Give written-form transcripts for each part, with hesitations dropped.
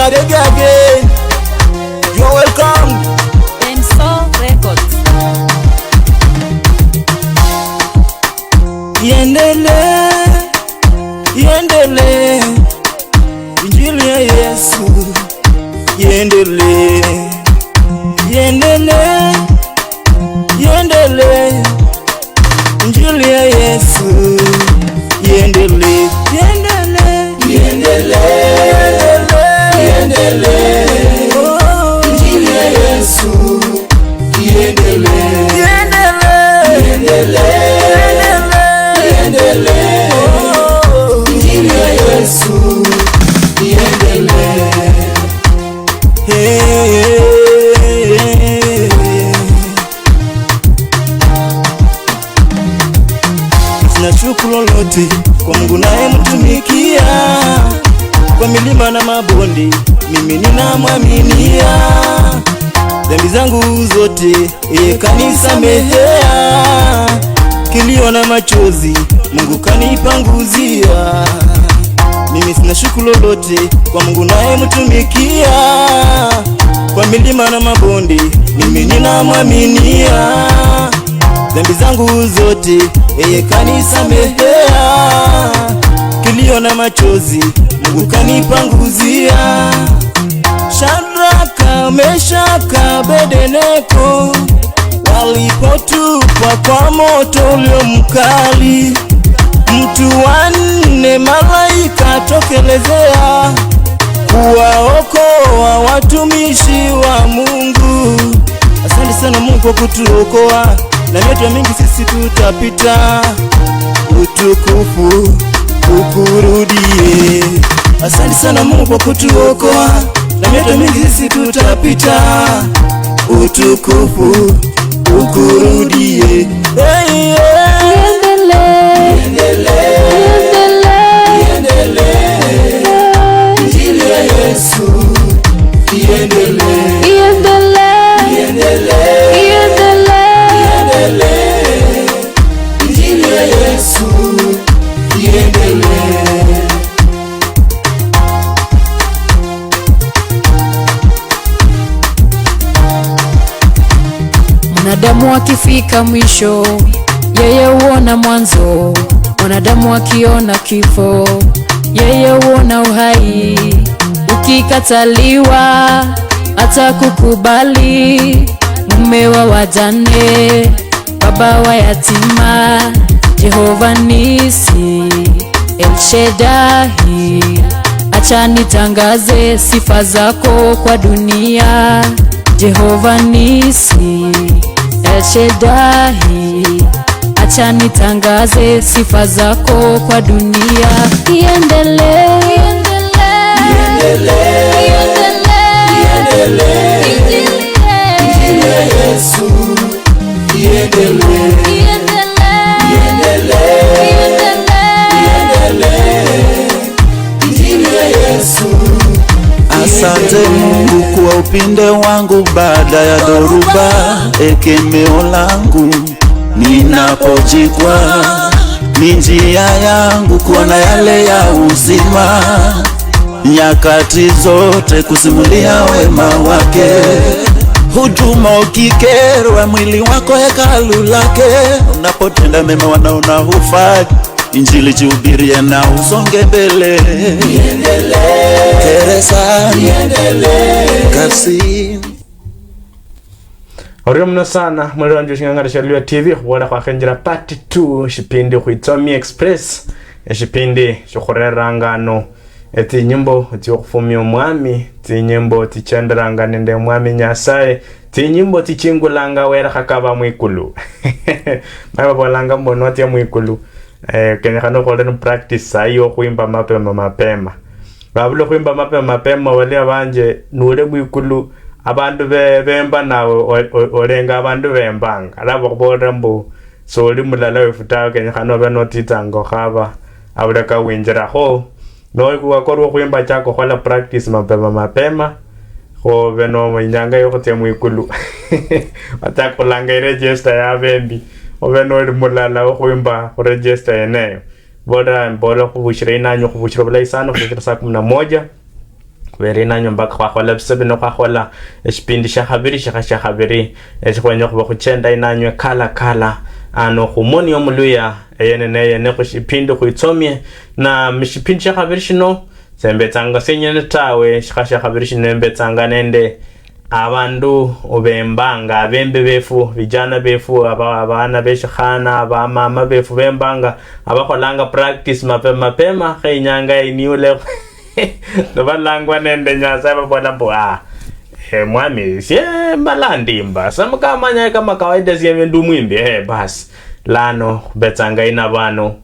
reggae again. You're welcome. Benso Records. Iendele, iendele, Injili ya Yesu. Iendele, iendele, iendele, Injili ya Yesu. Iendele, iendele, iendele, iendele, Injili ya Yesu. Iendele, iendele, iendele, iendele, Injili ya Yesu. Iendele. Sina shukrani lolote kwa Mungu naye mtumikia, kwa milima na mabonde mimi ninamwaminia. Dhambi zangu zote yeye kanisamehea, kilio na machozi Mungu kanipanguzia. Mimi sina shukrani lolote kwa Mungu naye mtumikia, kwa milima na mabonde mimi ninamwaminia. Dhambi zangu zote yeye kanisamehea, kilio na machozi Mungu kanipanguzia. Shadraka, Meshaka, Abednego walipotupwa kwa moto ulio mkali, mtu wa nne malaika tokelezea kuwaokoa watumishi wa Mungu. Asante sana Mungu kwa kutuokoa, na miaka mingi sisi tutapita, utukufu ukurudie. Asante sana Mungu kwa kutuokoa, na miaka mingi sisi tutapita, utukufu ukurudie. Iendele, iendele, Injili ya Yesu. Iendele, iendele, iendele, iendele, Injili ya Yesu. Iendele. Mwanadamu akifika mwisho, yeye huona mwanzo. Mwanadamu akiona kifo, yeye huona uhai. Ukikataliwa hata kukubali, mume wa wajane, baba wa yatima, Jehova Nisi, El Shaddai, acha nitangaze sifa zako kwa dunia. Jehova Nisi, El Shaddai, acha nitangaze sifa zako kwa dunia. Iendele, iendele, iendele, iendele, Injili ya Yesu. Iendele, iendele, iendele, Injili ya Yesu. Asante Mungu kwa upinde wangu baada ya dhoruba, ekemeo langu ninapojikwa, ni njia yangu kuona yale ya uzima, nyakati zote kusimulia wema wake. Huduma ukikerwa, mwili wako hekalu lake, unapotenda mema wanaona hufai, Injili jihubirie na usonge mbele. Iendele, Teresa, iendele, Kasi. Oriomno sana mwere wanju shingangarisha Lua TV wala kwa kenjira part 2 shipindi kuitomi express ya shipindi shukurerangano eti nyimbo eti okufumi omwami ti nyimbo tichenderanga nende omwami Nyasaye ti nyimbo tichingulanga wera kakaba mwikulu maba bolanga mbonoti ya mwikulu kenyakano kolenu practice sayo kuimba mapema babulo kuimba mapema wale abanje nure mwikulu abantu bemba nawe olenga abantu bembanga alabo kubora mbu soli mulala wefuta kenyakano benotitanga khaba abuleka winjira ho no kuwakorwa kuimba chako khola practice mapema ho beno nyanga yo kutemu ikulu atakulanga register ya bembi obeno mulala kuimba register eneyo boda mbola kubushira inanyo kubushira bula isano kubushira saa 11 khubere nanyo mpaka khwakhola busabe nokhwakhola eshipindi shakhabiri shakhabiri eshikhwenya khuba khuchenda inanywe kala ano khumoni omuluya eyene khushipindi khwitsomye na mshipindi shakhabiri shino sembetsanga senyene tawe shakhabiri shino nende abandu obembanga abembe befu vijana befu abana beshikhana abamama befu bembanga abakholanga practice mapema khainyanga iniule nobalangwa nende nyasa babola mbo mwami sie malandimba samkamanya kama kawaida sie ndumwimbi basi lano betsanga ina bano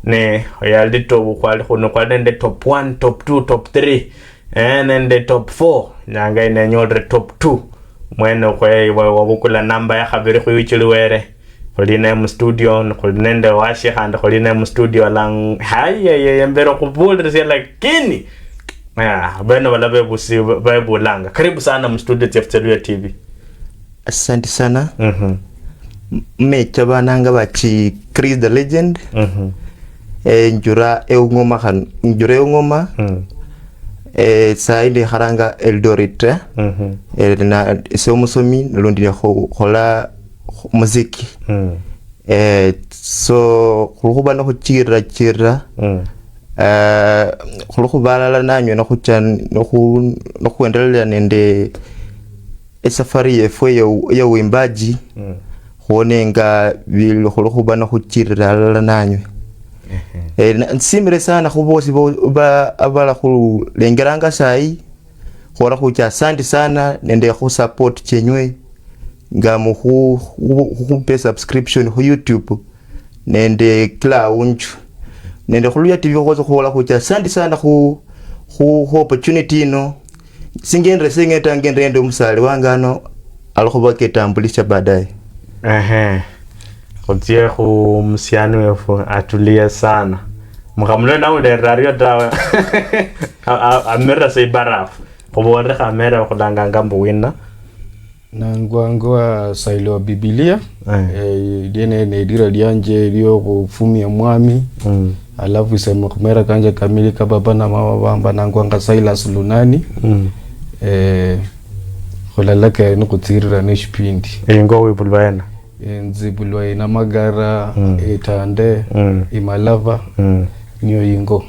ne yaldi to kwali khono kwalende top 1 top 2 top 3 nende top 4 nyanga ine nyodre top 2 mwene kwe wabukula namba ya khabiri khwichiliwere kholine mu studio kholinende washi hande kholine mu studio lang haye mbero kubulre lakini bwana wala bebusi bayibulanga karibu sana mu studio ya TV. Asante sana. Mecha bananga bachi Chris the Legend. Njura eungoma saidi haranga Eldoret. Na somusomi lundi khola muziki. So khuluba no chira khulubalala nanyo no kuendelea nende safari yefu ya uimbaji khonenga bil khuluba no kuchira nanyo nsimire sana khubosi abala khulengeranga sai khora khucha asante sana nende khu support chenywe ngamu khu subscription khu YouTube nende cloud nende khuluya TV khozo khola khucha asante sana khu opportunity no singendre ndo musali wangano alokhoba ketambulisha baadaye. Khotie khu msiani wefu atulia sana mkamule na ule radio dawa amera sei barafu khobore khamera khulanga ngambo wina nangwangwa sailo Biblia dene ne dira lyanje lyo kufumia mwami alafu sema kumera kanje kamili kababa na mama bamba nangwanga Silas Lunani kholalaka nukutsirira neshipindi ngo wibulwana nzibulwa ina magara etande imalava niyo yingo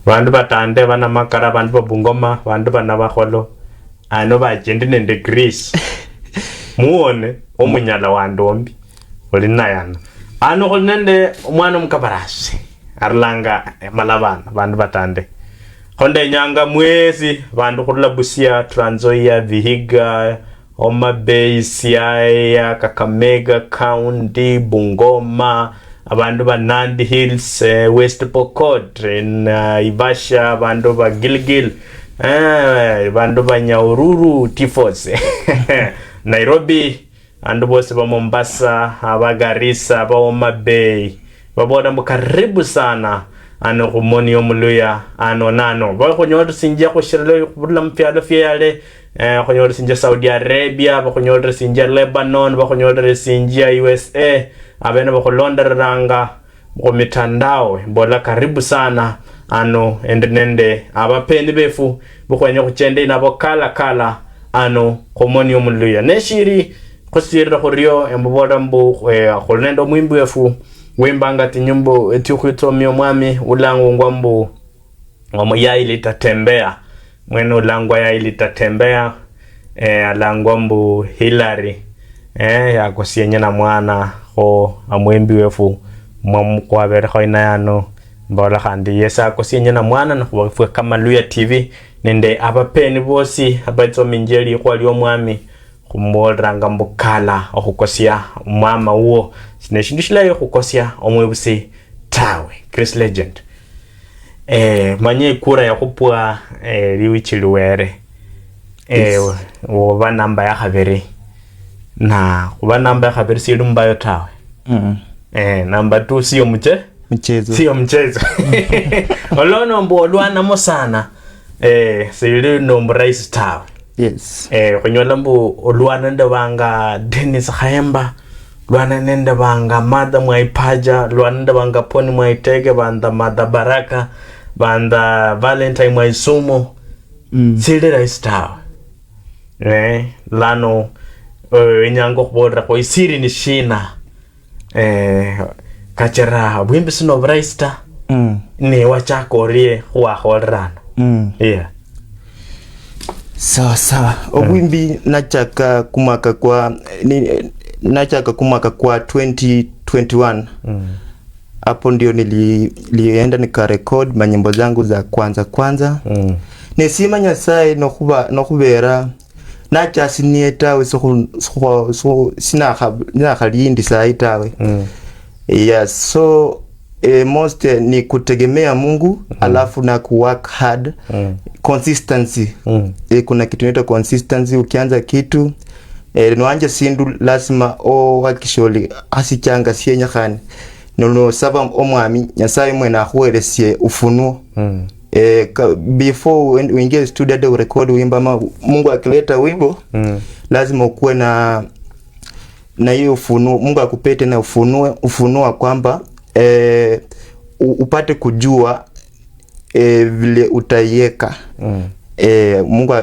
bandu batande bana makara bandu babungoma bandu bana bakholo ano bajendi nende Greece muone omunyala wandombi olinayana ano khonende omwana mukabarasi arlanga malabana bandu batande khonde nyanga mwezi bandu khurula Busia, Trans Nzoia, Vihiga, Homa Bay, Siaya, Kakamega County, Bungoma, abandu ba Nandi Hills, West Pokot, Ivasha, abandu ba Gilgil, abandu ba Nyahururu, Tifos, Nairobi, andu bose ba Mombasa, aba Garissa, aba Homa Bay, baboda mukaribu sana ano kumoni omuluya ano nano bakhonyola sinjia khushirele khubula mfyalo fyale khonyola sinjia Saudi Arabia bakhonyola sinjia Lebanon bakhonyola sinjia USA abena bakholonderanga mu mitandao mbola karibu sana ano endenende abapendi befu bukhwenya khuchende nabo kala ano kumoni omuluya neshiri khusirira khuriyo embobola mbu khulendo mwimbi wefu wimbanga tinyumbo etiukhwitsomya omwami ulangwa mbu yaili tatembea mwene ulangwa yaili tatembea alangwa mbu Hillary yakosienye na mwana kho amwembi wefu mwamukwabere khoina yano mbola khandi yesa akosienye na mwana nakhubafwe kama Luya TV nende abapeni bosi abaitsomi njeli khwali omwami khumolranga mbukala okhukosia mama uwo sineshindishila khukosya omwebusi tawe Chris Legend manye kura ya khupwa liwichiliwere woba namba ya khabiri na kuba namba ya khabiri silumbayo tawe namba 2 sio mchezo olono mbolwana mo sana sili no mrais tawe. Yes. Konyola mbu olwana ndabanga Dennis Khaemba, lwana nenda banga Mada Mwaipaja, lwana nenda banga Poni Mwaitege, banda Mada Baraka, banda Valentine Mwaisumo, sile rahisi tawe lano inyango kubodra kwa isiri ni shina kachera bwimbi sino braista ni wachakorie huwa holrano yeah. Sawa obwimbi nachaka kumaka kwa 2021 hapo ndio nilienda nikarecord manyimbo zangu za kwanza nesima Nyasaye nokubera nachasinietawe so sina khalindi saitawe yeah, so most ni kutegemea Mungu alafu na work hard consistency kuna kitu inaitwa consistency. Ukianza kitu noanje sindu lazima wakisholi asichanga sienya khani no saba omwami Nyasaye mwena ahueresie ufunuo before uingie studio de record wimbo ama Mungu akileta wimbo lazima ukuwe na hiyo ufunuo. Mungu akupete na ufunuo kwamba upate kujua vile utaiweka Mungu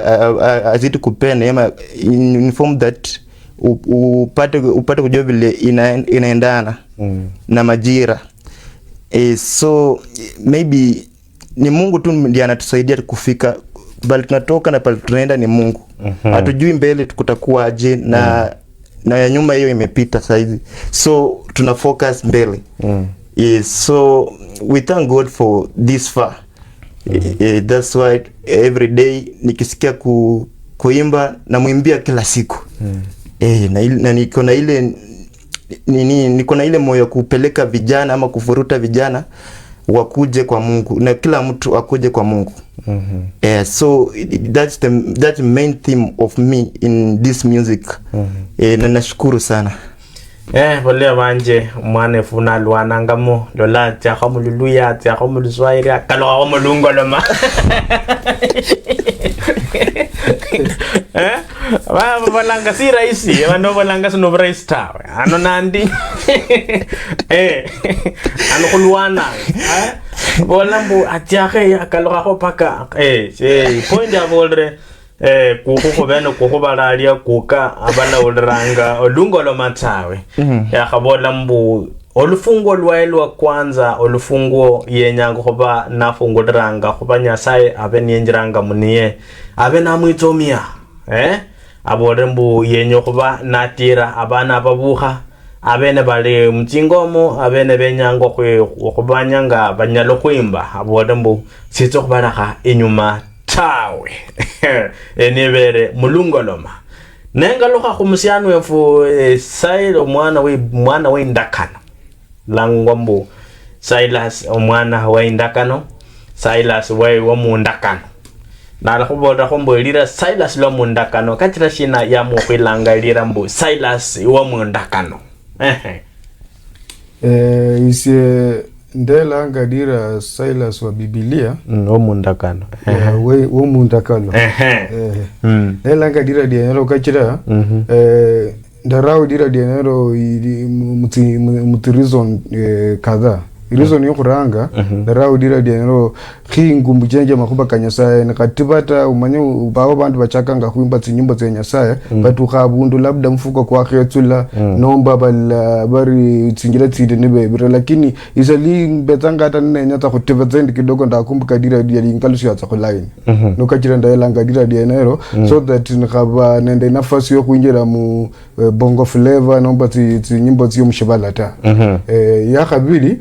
azidi kupea neema inform that upate kujua vile inaendana na majira so maybe ni Mungu tu ndiye anatusaidia kufika bali tunatoka na pale tunaenda ni Mungu. Hatujui mbele kutakuwa aje na ya nyuma hiyo imepita saizi, so tuna focus mbele. So we thank God for this far. That's why every day nikisikia kuimba na muimbia kila siku na niko na ile niko na ile moyo kupeleka vijana ama kufuruta vijana wakuje kwa Mungu na kila mtu akuje kwa Mungu. So that's the main theme of me in this music. Na nashukuru sana. Bole banje mwane funa lwana ngamo lola tya khamululuya tya khamuluswaira kalo khamulungo loma balanga si raisi bano balanga sino brace tawe ano nandi ano kulwana bolambu atyahe kalo kho paka point ya bolre kuko beno kuko balalia kuka abana olranga olungolo matawe ya khabola mbu olufungo lwaelwa kwanza olufungo yenyango khoba nafungo dranga khoba Nyasaye abenyenjiranga muniye abenamwitomia abore mbu yenyo khoba natira abana babuha abene bali mtingomo abene benyango khobanyanga banyalo kwimba abore mbu sitso khobaraga inyuma tawe enebere mulungoloma nengaloka khumusiano wefu Sailo mwana we ndakano langwambu Silas omwana we ndakano Silas we womundakano nala khuboda khombolira Silas lo mundakano kachira shina ya mukhilanga lira mbu Silas womundakano ise ndela ngadira Silas wa Biblia omundakano womundakano ndela ngadira dienero kachira ndarao dira dienero mutirizon kadha reason yo kuranga ndarao dira dienero khingu mbujenje makuba kanyasaye nakatibata umanyo bawo bantu bachakanga kuimba tsinyimbo tse Nyasaye batu khabundu labda mfuko kwa khetsula nomba bari tsingira tside nebe lakini isali betanga tanne nyata khutibatsendi kidogo ndakumbuka dira dia inkalusi yatsa khulaini nokachira ndaelanga dira dienero so that nkaba nende nafasi yo kuinjira mu bongo flavor nomba tsinyimbo tsiyo mshibalata ya khabili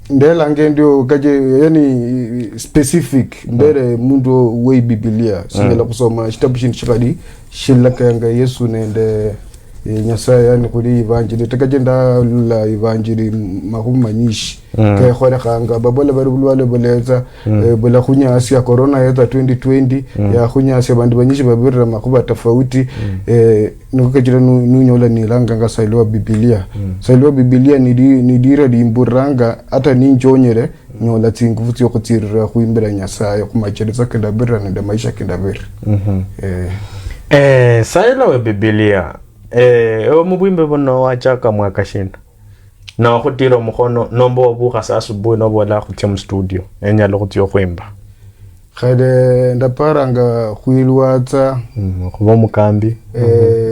ndela ngendio kaje yani specific ndere mundu we Biblia singela kusoma kitabu shikadi shilaka yanga Yesu nende Nyasaye yani kuli evangelii takajenda la evangelii mahumanyishi kaya khona khanga babola bari bulwale boleza bola khunya asia corona yeta 2020 ya khunya asia bandu banyishi babirira makhuba tofauti nokajira nunyola nilanga nga sailwa Biblia sailwa Biblia ni dira dimburanga hata ninjonyere nyola tsingufu tsyo kutsirira khuimbira Nyasaye khumachiriza kendabirira nende maisha kendabirira sailwa Biblia omubwimbe bono wachaka mwaka shina na khutira mukhono nombo obuka asubuhi nobola khutia mu studio enyalo khutio khwimba khade ndaparanga khwilwatsa kuba mukambi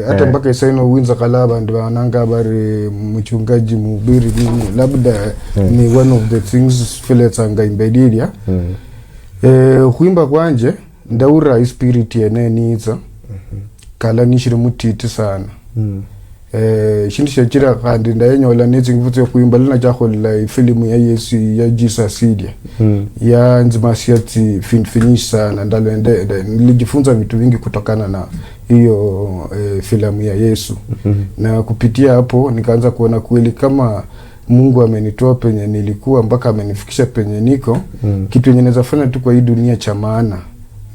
hata mpaka isaino winza kala bandu bananga bari mchungaji mubiri labda ni one of the things filetsanga imbedilia khwimba kwanje ndaura spirit yeneniza kala nishire mutiti sana shindu shachira kandi ndayenyola nezi ngivutse khwimba lina chakholela ifilimu ya Yesu ya Jesus Idia ya nzimasiati finish sana ndalende nilijifunza vitu vingi kutokana na hiyo filamu ya Yesu na kupitia hapo nikaanza kuona kweli kama Mungu amenitoa penye nilikuwa mpaka amenifikisha penye niko kitu yenye naweza fanya tu kwa hii dunia cha maana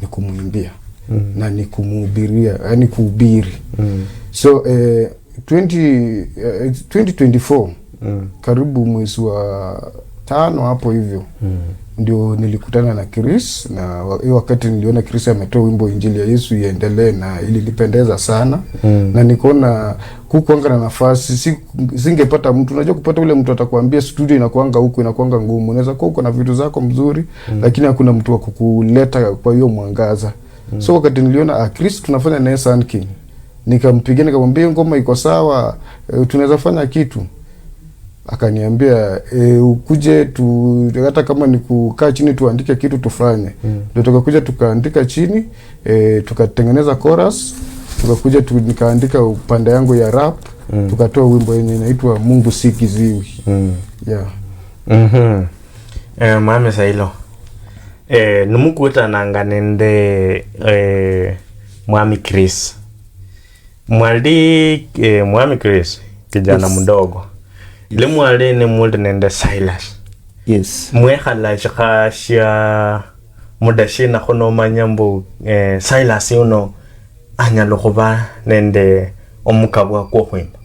ni kumuimbia na ni kumuhubiria yani kuhubiri so 2024 karibu mwezi wa 5 hapo hivyo ndio nilikutana na Chris na wakati niliona Chris ametoa wimbo Injili ya Yesu iendelee na ilinipendeza sana na nikaona kukuanga na nafasi singepata mtu unajua kupata ule mtu atakwambia studio inakuanga huko inakuanga ngumu unaweza kuwa uko na vitu zako mzuri lakini hakuna mtu wa kukuleta kwa hiyo mwangaza so wakati niliona Chris tunafanya naye Sun King nikampigia nikamwambia ngoma iko sawa tunaweza fanya kitu akaniambia ukuje tu hata kama ni kukaa chini tuandike kitu tufanye ndio tukakuja tukaandika chini tukatengeneza chorus tukakuja nikaandika upande yangu ya rap tukatoa wimbo yenye inaitwa Mungu si kiziwi mame sailo numukuta nanganende mwami Chris mwami Chris kijana mdogo ile mwali ni multi nende Silas yes mwekhala shikashia mudashina khono manyambo Silas uno anyalo khoba nende omukabwa ko khwimba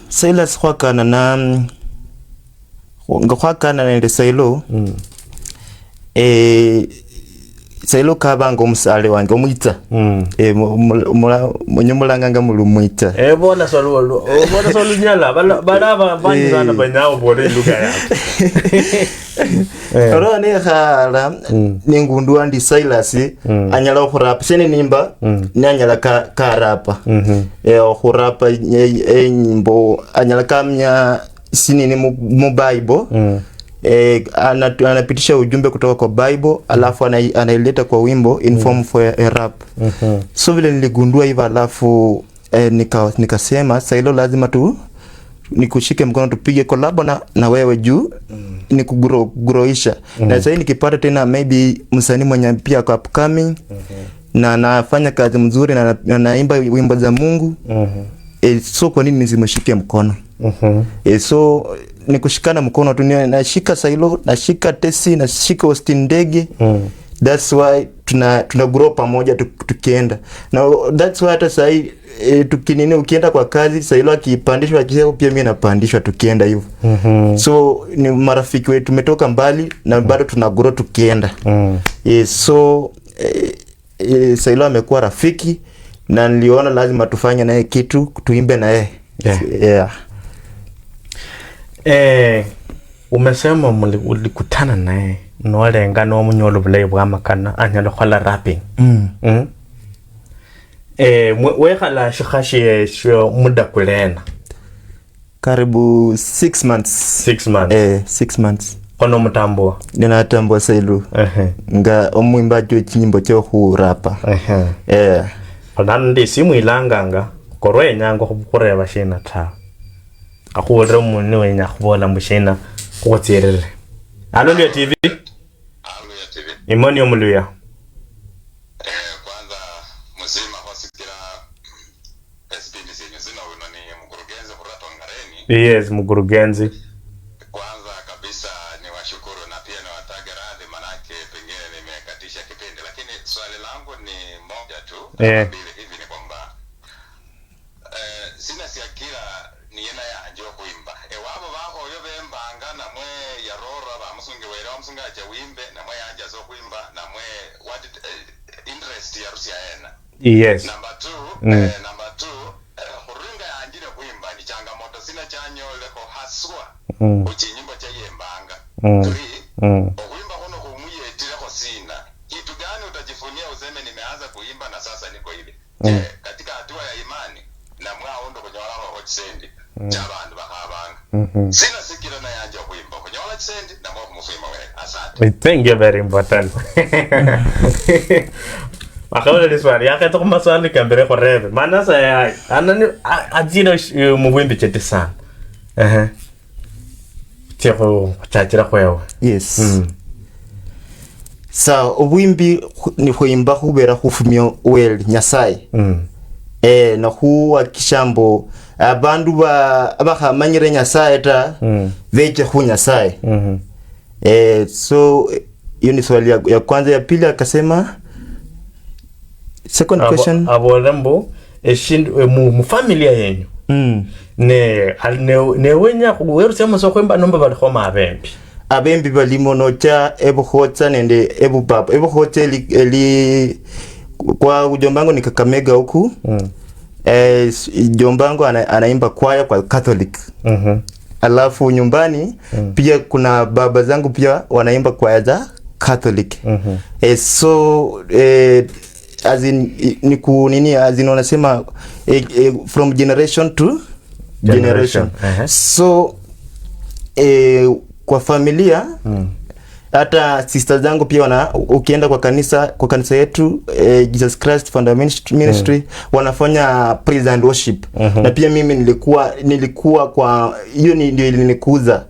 Silas khwakana na ngakhwakana nende Sailo Sailo kabanga omusale wange omwita munyumulanga mulumwita bona solo nyala balaba banjana banyawo bole luka yake oro ne khala ningundu andi Silas anyala khurapa sene nimba nyanyala ka rapa khurapa nyimbo anyala kamnya sinini mu Bible anapitisha ujumbe kutoka kwa Bible alafu anaileta kwa wimbo in form for a rap so vile niligundua hivyo alafu nikasema Sailo lazima tu nikushike mkono tupige collab na wewe juu ni kugroisha na sasa nikipata tena maybe msanii mwenye pia kwa upcoming na anafanya kazi mzuri na anaimba wimbo za Mungu so kwa nini nisimshike mkono so nikushikana mkono tu nashika Sailo nashika Tesi nashika Austin Ndege that's why tuna grow pamoja tukienda na that's why hata sai tukinini ukienda kwa kazi Sailo akipandishwa kisha pia mimi napandishwa tukienda hivyo so ni marafiki wetu tumetoka mbali na bado tuna grow tukienda so Sailo amekuwa rafiki na niliona lazima tufanye naye kitu tuimbe naye umesema ulikutana naye nolenga no munyolo bulayi bwa makana anyalo khola rapping wekhala shikhashi sho muda kulena karibu 6 months 6 months kono mutambua ninatambua Sailo nga omwimbaji w'ekinyimbo cyo khurapa ndi simu ilanganga korwe nyango khukureba shina ta akhulira umuntu wenya khubola mushina khutsirere Hallelujah TV imani omuluya kwanza mzima wasikira SPDC nzina uno ni mkurugenzi Burato Ngareni yes mkurugenzi kwanza kabisa ni washukuru na pia ni watage radhi manake pengine nimekatisha kipindi lakini swali langu ni moja tu hivi ni kwamba sina siakira niena ya njo kuimba wabo bako yo bembanga na mwe ya roro ba musunge wera musunga acha wimbe na mwe anja zo kuimba na mwe what interest ya rusia ena yes number 2 kuringa ya njire kuimba ni changamoto sina chanyo leko haswa uchinyimbo cha yembanga 3 kuimba kono kumuye na sasa niko hivi. Katika hatua ya imani na mwaondo kwenye wala wa chisendi chabantu bakabanga. Sina sikira na yanje kuimba kwenye wala chisendi na mwa kumufima wewe. Asante. Thank you very important. Akawala liswali yakati kuma swali kambere ko rebe. Mana sa anani ajina mubwimbi chete sana. Tiro chachira kwewe. Yes. Sa obwimbi ni kuimba kubera kufumyo well Nyasaye. Na huwa kishambo abandu abahamanyire Nyasaye ta veche hu Nyasaye. So hiyo ni swali ya kwanza. Ya pili akasema second question abolembo eshindu mu familia yenyu ne wenya kuweru sema so kwemba nomba bali khoma abembi balimo nocha ebukhotsa nende ebubaba ebukhotsa eli kwa ujombango ni Kakamega huku. Jombango anaimba kwaya kwa Catholic. Alafu nyumbani pia kuna baba zangu pia wanaimba kwaya za Catholic. So as in as in wanasema from generation to generation. So kwa familia hata sisters zangu pia ukienda kwa kanisa yetu Jesus Christ Fundamental Ministry wanafanya praise and worship. Na pia mimi nilikuwa kwa hiyo ndio ilinikuza.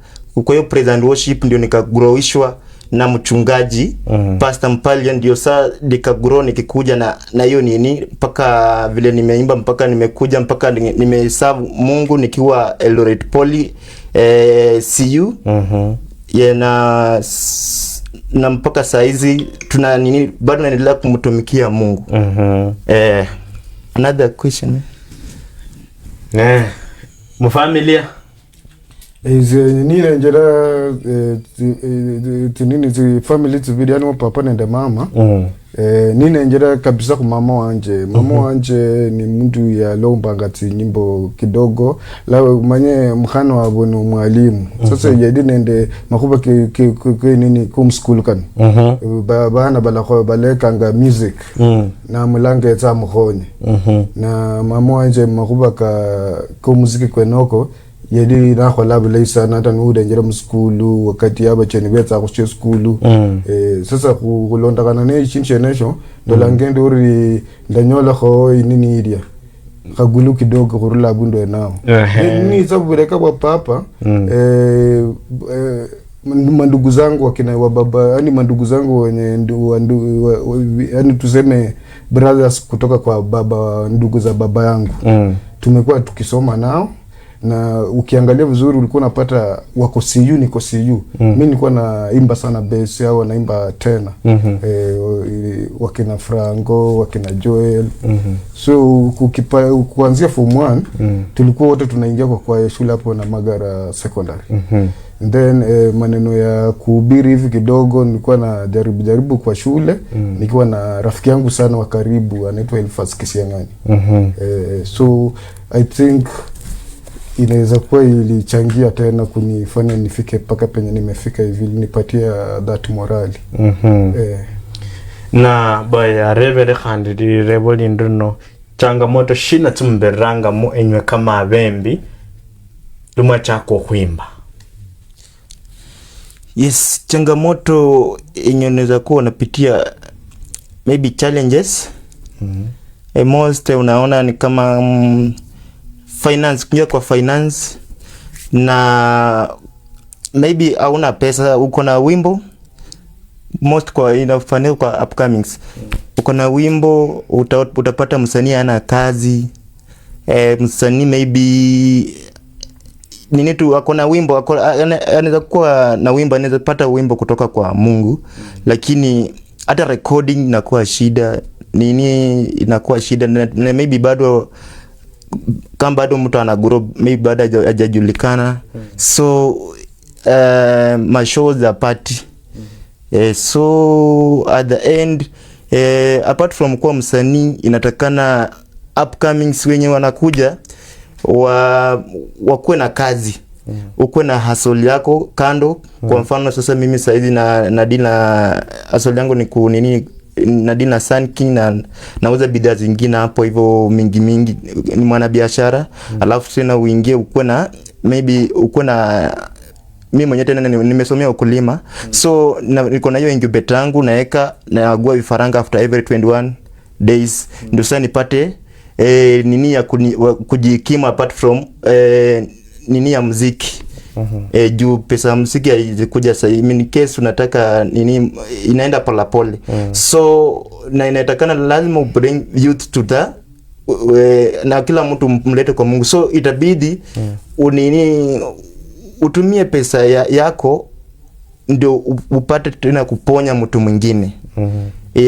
Kwa hiyo praise and worship ndio nikagrowishwa na mchungaji Pastor Mpalia, ndio saa nikagrow nikikuja na hiyo mpaka vile nimeimba mpaka nimekuja mpaka nimeserve Mungu nikiwa Eldoret Poly CU. Na mpaka saizi tuna bado naendelea kumtumikia Mungu. Another question. Mu familia nile njera tinini family tibidi yani papa na mama. Nile njera kabisa kwa mama wanje. Mama wanje ni mtu ya lombangati nyimbo kidogo la manye mkhano wa bono mwalimu. Sasa yedi nende makuba nini school kan. Bana balekanga music na mulange za mkhonye. Na mama wanje makuba ka muziki kwenoko yedi na khola bulisa na tanuda njera mskulu wakati yaba chene betsa ku skulu. Sasa kulonda kana ne chinshenesho dolangende uri ndanyola kho inini idia kagulu kidogo kurula bundo enao ni sababu reka kwa papa. Mandugu zangu wakina wa baba yani mandugu zangu wenye yani tuseme brothers kutoka kwa baba ndugu za baba yangu tumekuwa tukisoma nao. Na ukiangalia vizuri ulikuwa unapata wako CU niko CU. Mimi nilikuwa naimba sana bass au naimba tena. Wakina Franco, wakina Joel. So kuanzia form 1 tulikuwa wote tunaingia kwa shule hapo na Magara Secondary. And then maneno ya kuhubiri hivi kidogo nilikuwa na jaribu kwa shule. Nikiwa na rafiki yangu sana wa karibu anaitwa Elfas Kisiangani. So I think inaweza kuwa ilichangia tena kunifanya nifike paka penye nimefika hivi, nipatia that morali. Na baya revele khandi reboli nduno changamoto shina tumberanga mu enywe kama abembi luma chako kuimba. Yes, changamoto inaweza kuwa unapitia maybe challenges. Most unaona ni kama finance, kuingia kwa finance na maybe hauna pesa. Uko na wimbo most kwa inafanyika kwa upcomings. Uko na wimbo utapata msanii ana kazi. Msanii maybe nini tu akona wimbo anaweza kuwa na wimbo, anaweza pata wimbo kutoka kwa Mungu, lakini hata recording inakuwa shida, inakuwa shida. Na maybe bado kama bado mtu anagrow, maybe bado hajajulikana. So my shows are party. So at the end apart from kuwa msanii, inatakana upcomings wenye wanakuja wakuwe na kazi. Ukuwe na hustle yako kando. Kwa mfano sasa mimi saizi na deal na hustle yangu ni nadili na Sun King na nauza bidhaa zingine hapo hivyo mingi ni mwanabiashara. Alafu tena uingie uko na maybe uko na mimi mwenyewe tena nimesomea ukulima. So niko na hiyo incubator yangu naeka naagua vifaranga after every 21 days. Ndio sasa nipate nini ya kujikimu apart from nini ya muziki. Juu pesa ya muziki haikuja sasa. In case unataka nini inaenda pole. So na inatakana lazima bring youth to the na kila mtu mlete kwa Mungu. So itabidi unini utumie pesa yako ndio upate tena kuponya mtu mwingine.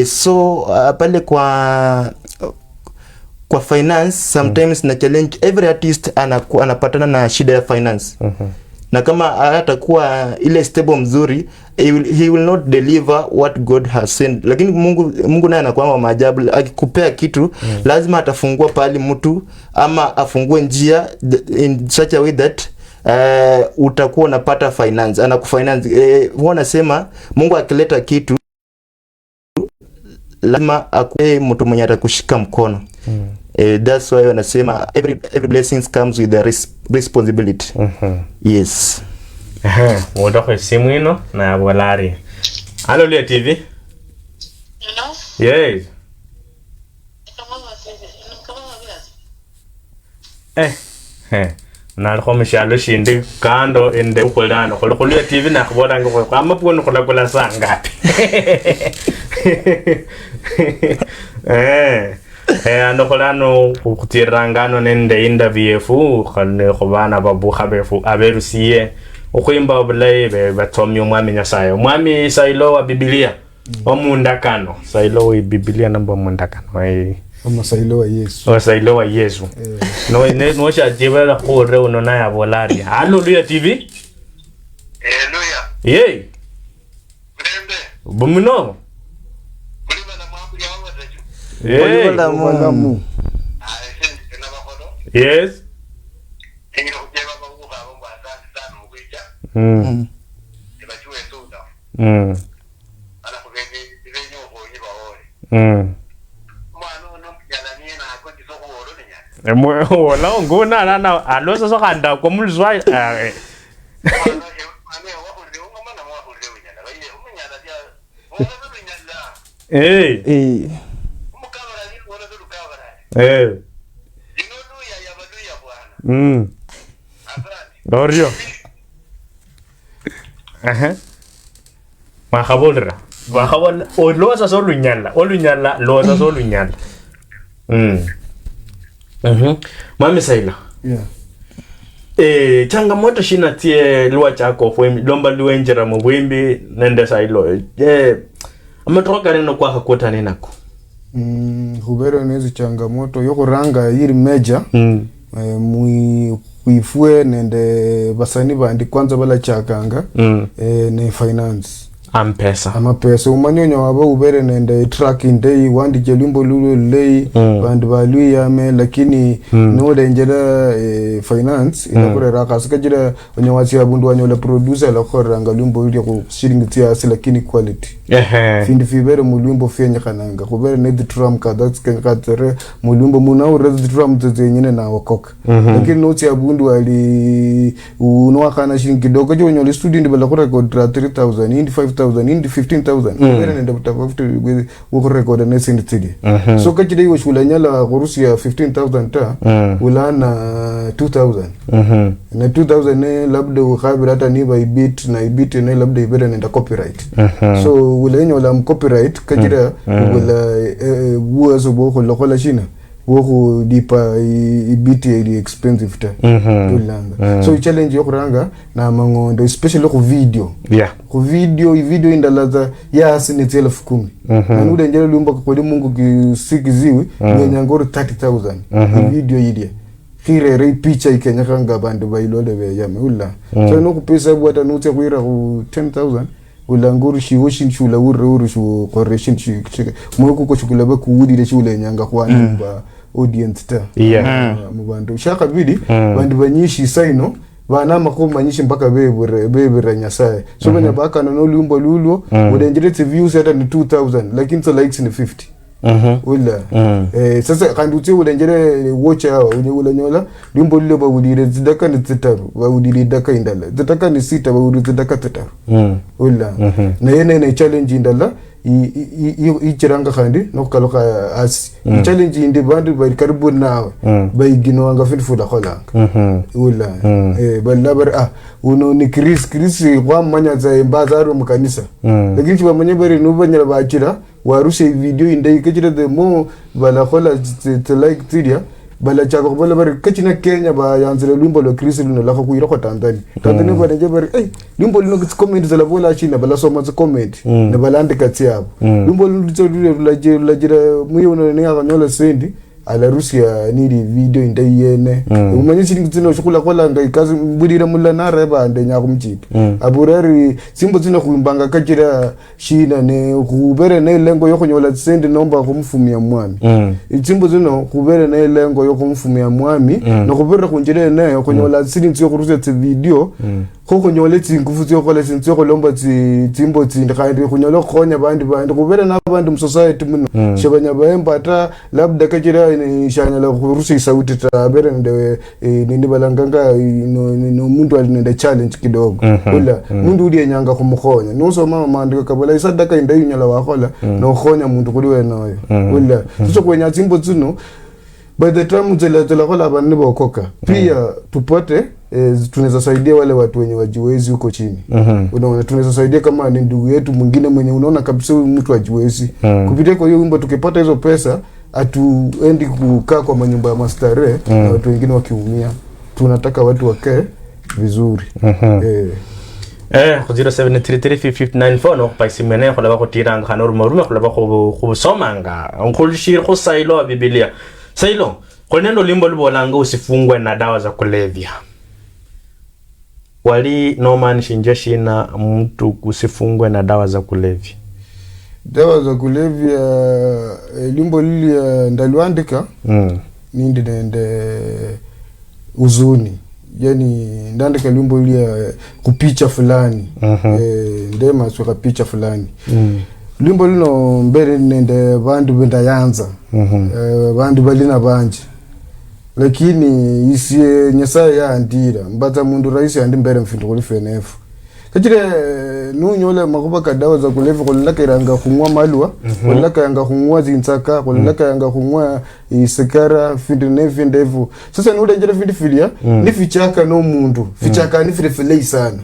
So pale kwa finance sometimes na challenge every artist anapatana na shida ya finance. Na kama hatakuwa ile stable mzuri, he will not deliver what God has sent. Lakini Mungu naye anakuwa maajabu. Akikupea kitu lazima atafungua pale mtu ama afungue njia in such a way that utakuwa unapata finance. Anakufinance. Huwa nasema Mungu akileta kitu lazima akupe mtu mwenye atakushika mkono. That's why wanasema every blessings comes with a responsibility. Yes. Woda kwa simu ino na walari. Halo Luya TV. Hello. Yes. Na alikuwa mshalo shindi kando ende ukolano kwa Luya TV na kuboda ngo kwa mapuno kula saa ngapi. Anokolano kutirangano nende inda VFU khane khobana babu khabefu aberusiye ukhimba obulay batomyo mwami nyasaye mwami sailo wa Biblia omundakano sailo wa Biblia namba omundakano Sailo wa Yesu sailo wa Yesu no sha jibela khore uno na ya bolari. Halo Luya TV. Luya Yey Brembe bumuno Walamu. Yes. Wala ngona na alosa so kanda kwa mulzwa Dorio. Makabulra. Makabul olosa so lunyala. Olunyala losa so lunyala. Mami Saila. Yeah. Changamoto shina tie luwa chako fwemi lomba luenjera mwimbi nende Sailo. Amatoka neno kwa kakota ninako. Hubero nezi changamoto yoko ranga yiri meja. Kuifue nende basani bandi kwanza bala chakanga ne finance Ama pesa umanyonyo waba ubere nende tracking day wandi jelumbo lulu lei bandi balui yame lakini no denjera finance inakure raka sikajira onyawasi abundu wanyola producer la khora ngalumbo yuli ku shilingi tiasi lakini quality findi fibere mulumbo fyenye kananga kubere ne the drum ka that's katere mulumbo munau red drum zenyine na wakoka lakini no tia abundu wali unwa kana shilingi kidogo jo nyola student bala khora ko 3000 indi 5000 indi 15000 kubere nende butafuta wo record ne sindi so kachide yo shula nyala Rusia 15000 ta ulana 2000 na 2000 ne labda ukhabira hata ni by bit na ibit ne labda ibere nenda copyright so ulenyo la copyright kajira wala uwezo boko lokola china woko dipa ibit ili expensive ta ulanga so challenge yo kuranga na mangondo especially ku video ku video indalaza ya asini 10,000 na nude njelo lumba kwa Mungu kisikiziwi nyangoro 30,000 video idia kire picha ikenyakanga bandu bailole be yame ulla so no kupesa bwata nutse kuira ku 10,000 ulanguru shiwoshin shula uru shu correction mwoko ko shukula ba kuudire shule nyanga kwa nimba audience ta mubandu shaka bidi bandu banyishi saino bana makumanyishi mpaka bebure nyasaye so banya baka no lumbo lulo udenjere views hata ni 2000 lakini so likes ni 50 ula sasa kandi uti udenjere watch hao ule nyola lumbo lulo ba udire zidaka ni zitaru ba udire daka indala zidaka ni sita ba udire zidaka zitaru ula na yene na challenge indala i chiranga khandi no kaloka as challenge indi bandu ba karibu nawe ba igino anga fitfula kholanga ula balabar uno ni Chris kwa manya za mbazaro mukanisa lakini chiba manya bari no banyala ba chira warushe video indai kachira the mo bala khola to like tidia bala chako bala bari kachina Kenya ba yanzile lumbo lo Chris luno la kuira kwa Tanzania ba nje bari lumbo luno comment za la bola china bala soma za comment na bala andika tiabo lumbo luno la jira muyo no ne akanyola sendi ala Russia nidi video indai yene umanyisi ngitsino shukula kola ngai kazi mbudira mulla nare ba ndenya kumchiti aburari simbo tsina kuimbanga kachira shina ne kubere ne lengo yokonyola sendi nomba kumfumia mwami itsimbo tsino kubere ne lengo yokumfumia mwami no kubere kunjire ne yokonyola sindi tsiyo kuruse tsi video kokonyola tsingufu tsiyo kola tsiyo kolomba tsimbo tsindikandi kunyola khonya bandi kubere na bandi mu society muno shabanya baemba ata labda kachira ni shanya la kurusi sauti tabere nde nindi balanganga no mundu alinenda challenge kidogo ula mundu uli nyanga kumukhonya nuso mama mandika kabala isadaka indayi nyala wakhola no khonya mundu kuliwe nayo ula so kwenya tsimbo tsino by the time zela khola abantu bokoka pia tupate tunaweza saidia wale watu wenye wajiwezi huko chini unaona tunaweza saidia kama ni ndugu yetu mwingine mwenye unaona kabisa mtu wajiwezi kupitia kwa hiyo wimbo tukipata hizo pesa atuendi kukaa kwa manyumba ya mastare na watu wengine wakiumia tunataka watu wakae vizuri 07335594 no paisimene khola ba go tiranga kana ro marume khola ba go somanga onkhulishire go sailo biblia sailo konendo limbo libolanga usifungwe na dawa za kulevya wali norman shinjeshina mtu kusifungwe na dawa za kulevya limbo lili ndaliandika nindi nende uzuni yani ndandika limbo lili kupicha fulani ndema suka picha fulani limbo lino mbere nende bandu bendayanza bandu balina banje lakini isiye nyasaye ya andira mbata mundu raisi andi mbere mfindu kulifenefu kachire nunyola makuba kadawa za kulevya kulaka iranga khungwa malwa kulaka yanga khungwa zintsaka kulaka yanga khungwa isekara findu nevindevu sasa nude njira findu filia ni fichaka no mundu fichaka ni firefilei sana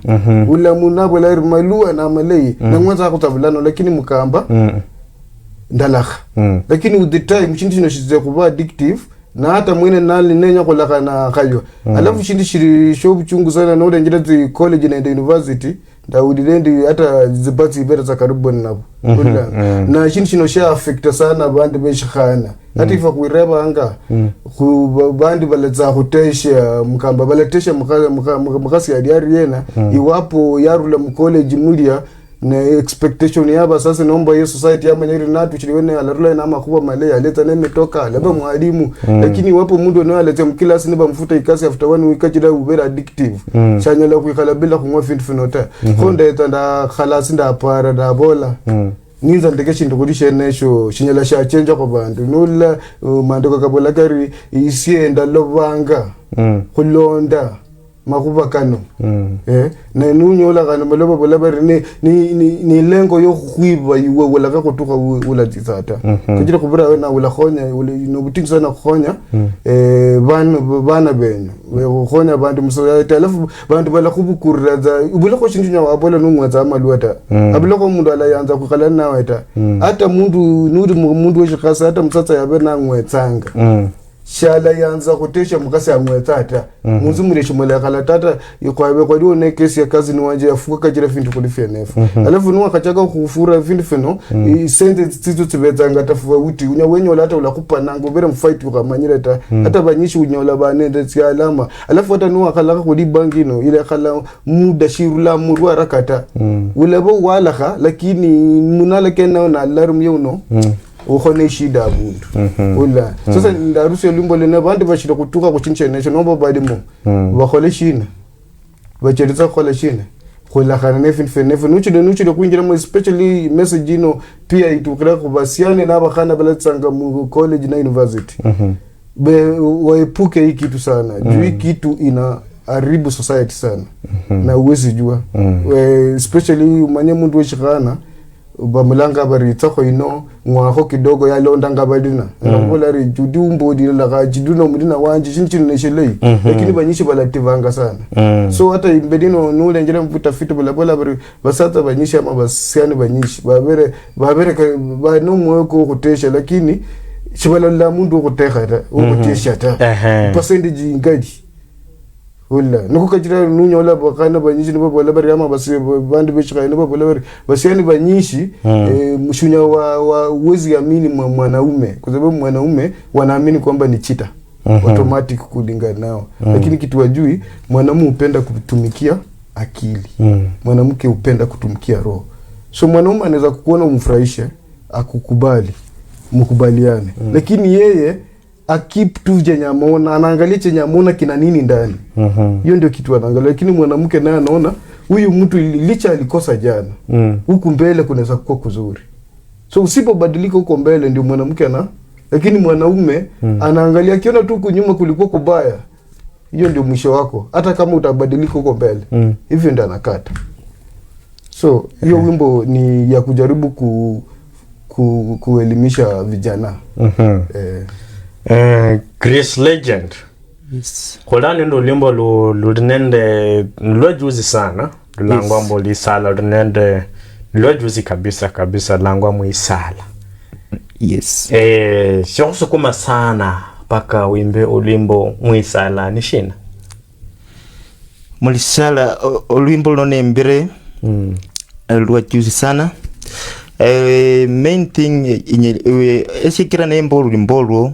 ula munabo la malwa na malei na mwanza kutavulano lakini mukamba ndalakha lakini with the time chindi chino shize kuba addictive na hata mwene nali nenya kulaka na kayo alafu chindi shiri show chungu sana no njira zi college na university ndaudilendi hata zibati ibera za karibu nabo na chindi chino sha affect sana bandi beshikhana hata ifa kuireba anga ku bandi baletsa hotesha mukamba baletesha mukasi ya diari yena iwapo yarula mu college mulia na expectation yaba sasa naomba hiyo society ama nyeri natu chiliwene alarula na makuba male aleta nemetoka laba mwalimu lakini wapo mundu no aleta mkilasi niba mfuta ikasi after 1 week kachira ubera addictive chanyala kuikala bila kumwa finota konde tanda khalasi nda para da bola ninza ndeke chindu kulishe nesho chinyala sha change kwa bandu nula mandoko kabola kari isienda lobanga kulonda makuba kano na nunyola kana maloba bolabari ni lengo yo khwiba iwe wala ka kutuka wala titsata kujira kubura wena wala khonya no butingi sana khonya bana benyo we khonya bantu musoyata alafu bantu bala kubukurira za ubula ko chindunya wabola nungwaza amalwata abula ko mundu ala yanza kukhala nawe ta hata mundu weshikasa hata msatsa yabe na ngwetsanga shala yanza kutesha mukasi amwetata munzu mureshi mulekala tata ikwabe kwa dio ne kesi ya kazi ni wanje yafuka kajira fintu kulifenefu alafu nuwa kachaka kufura fintu feno isende titu tibetanga tafuwa uti unya wenyo hata ulakupa nango bere mfight ukamanyira ta hata banyishi unyola banende tia alama alafu hata nuwa kalaka kudi bangino ile khala muda shirula murwa rakata ulebo walaka lakini munala kena na alarm yuno ukhone shida abuntu ula sasa ndaruse limbo lena bantu bashira kutuka kuchinsha nation nomba badimo bakhole shina bacheritsa khola shine khola khana nefe nuchide kuingira mo especially message ino pia itukira ku basiane na bakhana balatsanga mu college na university waepuke hii kitu sana juu hii kitu ina haribu society sana na uwezi jua especially umanye mundu weshikana bamulanga baritsa kho ino ngwakho kidogo yalonda ngabadina ngola ri judi umbodi la ga jiduna mudina wanje shinchini neshelei lakini banyishi balativanga sana so hata imbedino nule njira mvuta fitu bola bari basata banyishi ama basiani banyishi babere ba no mweko kutesha lakini shibala la mundu kutekha ta ukutesha ta percentage ngadi wala nukukajira nunyola bakana banyishi nibo bola bari ama basi bandi bechika nibo bola bari basiani banyishi mshunya wa uwezi amini mwanaume kwa sababu mwanaume wanaamini kwamba ni cheater automatic kulingana nao lakini kitu wajui mwanamume upenda kutumikia akili mwanamke upenda kutumikia roho so mwanaume anaweza kukuona umfurahishe akukubali mkubaliane lakini yeye akip tu chenye ameona anaangalia chenye ameona kina nini ndani hiyo ndio kitu anaangalia lakini mwanamke naye anaona huyu mtu licha alikosa jana huku mbele kunaweza kuwa kuzuri so usipobadilika huko mbele ndio mwanamke lakini mwanaume anaangalia akiona tu huko nyuma kulikuwa kubaya hiyo ndio mwisho wako hata kama utabadilika huko mbele hivyo ndio anakata so hiyo wimbo ni ya kujaribu kuelimisha vijana Chris Legend Yes. Kolani ndo limbo lunende juzi sana langwa mbo lisala lunende juzi kabisa langwa muisala Yes. Shosukuma sana paka wimbe ulimbo muisala nishina Mulisala ulimbo lone mbire lwa juzi sana main thing esikira nembo ulimbo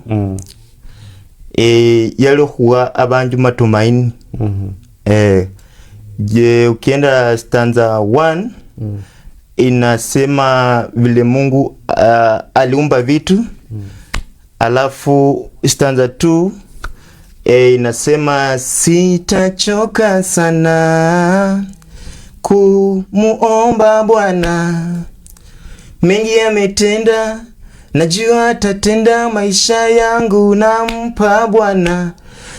yalo huwa abanju matumaini je ukienda stanza 1 inasema vile Mungu aliumba vitu alafu stanza 2 inasema sitachoka sana kumuomba Bwana mengi yametenda najua atatenda maisha yangu nampa Bwana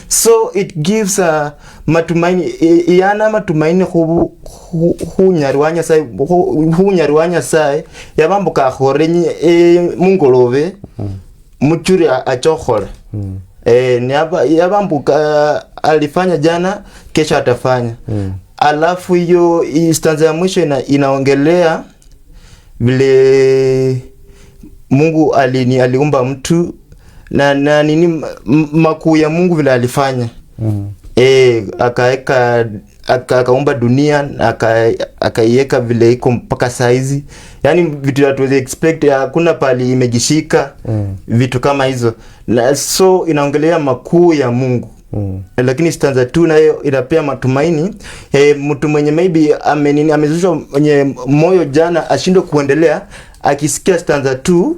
so it gives a matumaini yana matumaini hunyarwanya sai yabambuka khorenye mungolove muchuri achokhora yabambuka alifanya jana kesho atafanya alafu hiyo stanza ya mwisho inaongelea vile Mungu aliumba mtu na nini makuu ya Mungu vile alifanya akaumba dunia akaiweka vile iko mpaka saizi yani vitu hatuwezi expect hakuna pali imejishika vitu kama hizo so inaongelea makuu ya Mungu lakini stanza 2 nayo inapea matumaini mtu mwenye maybe amezushwa mwenye moyo jana ashindwe kuendelea akisikia stanza 2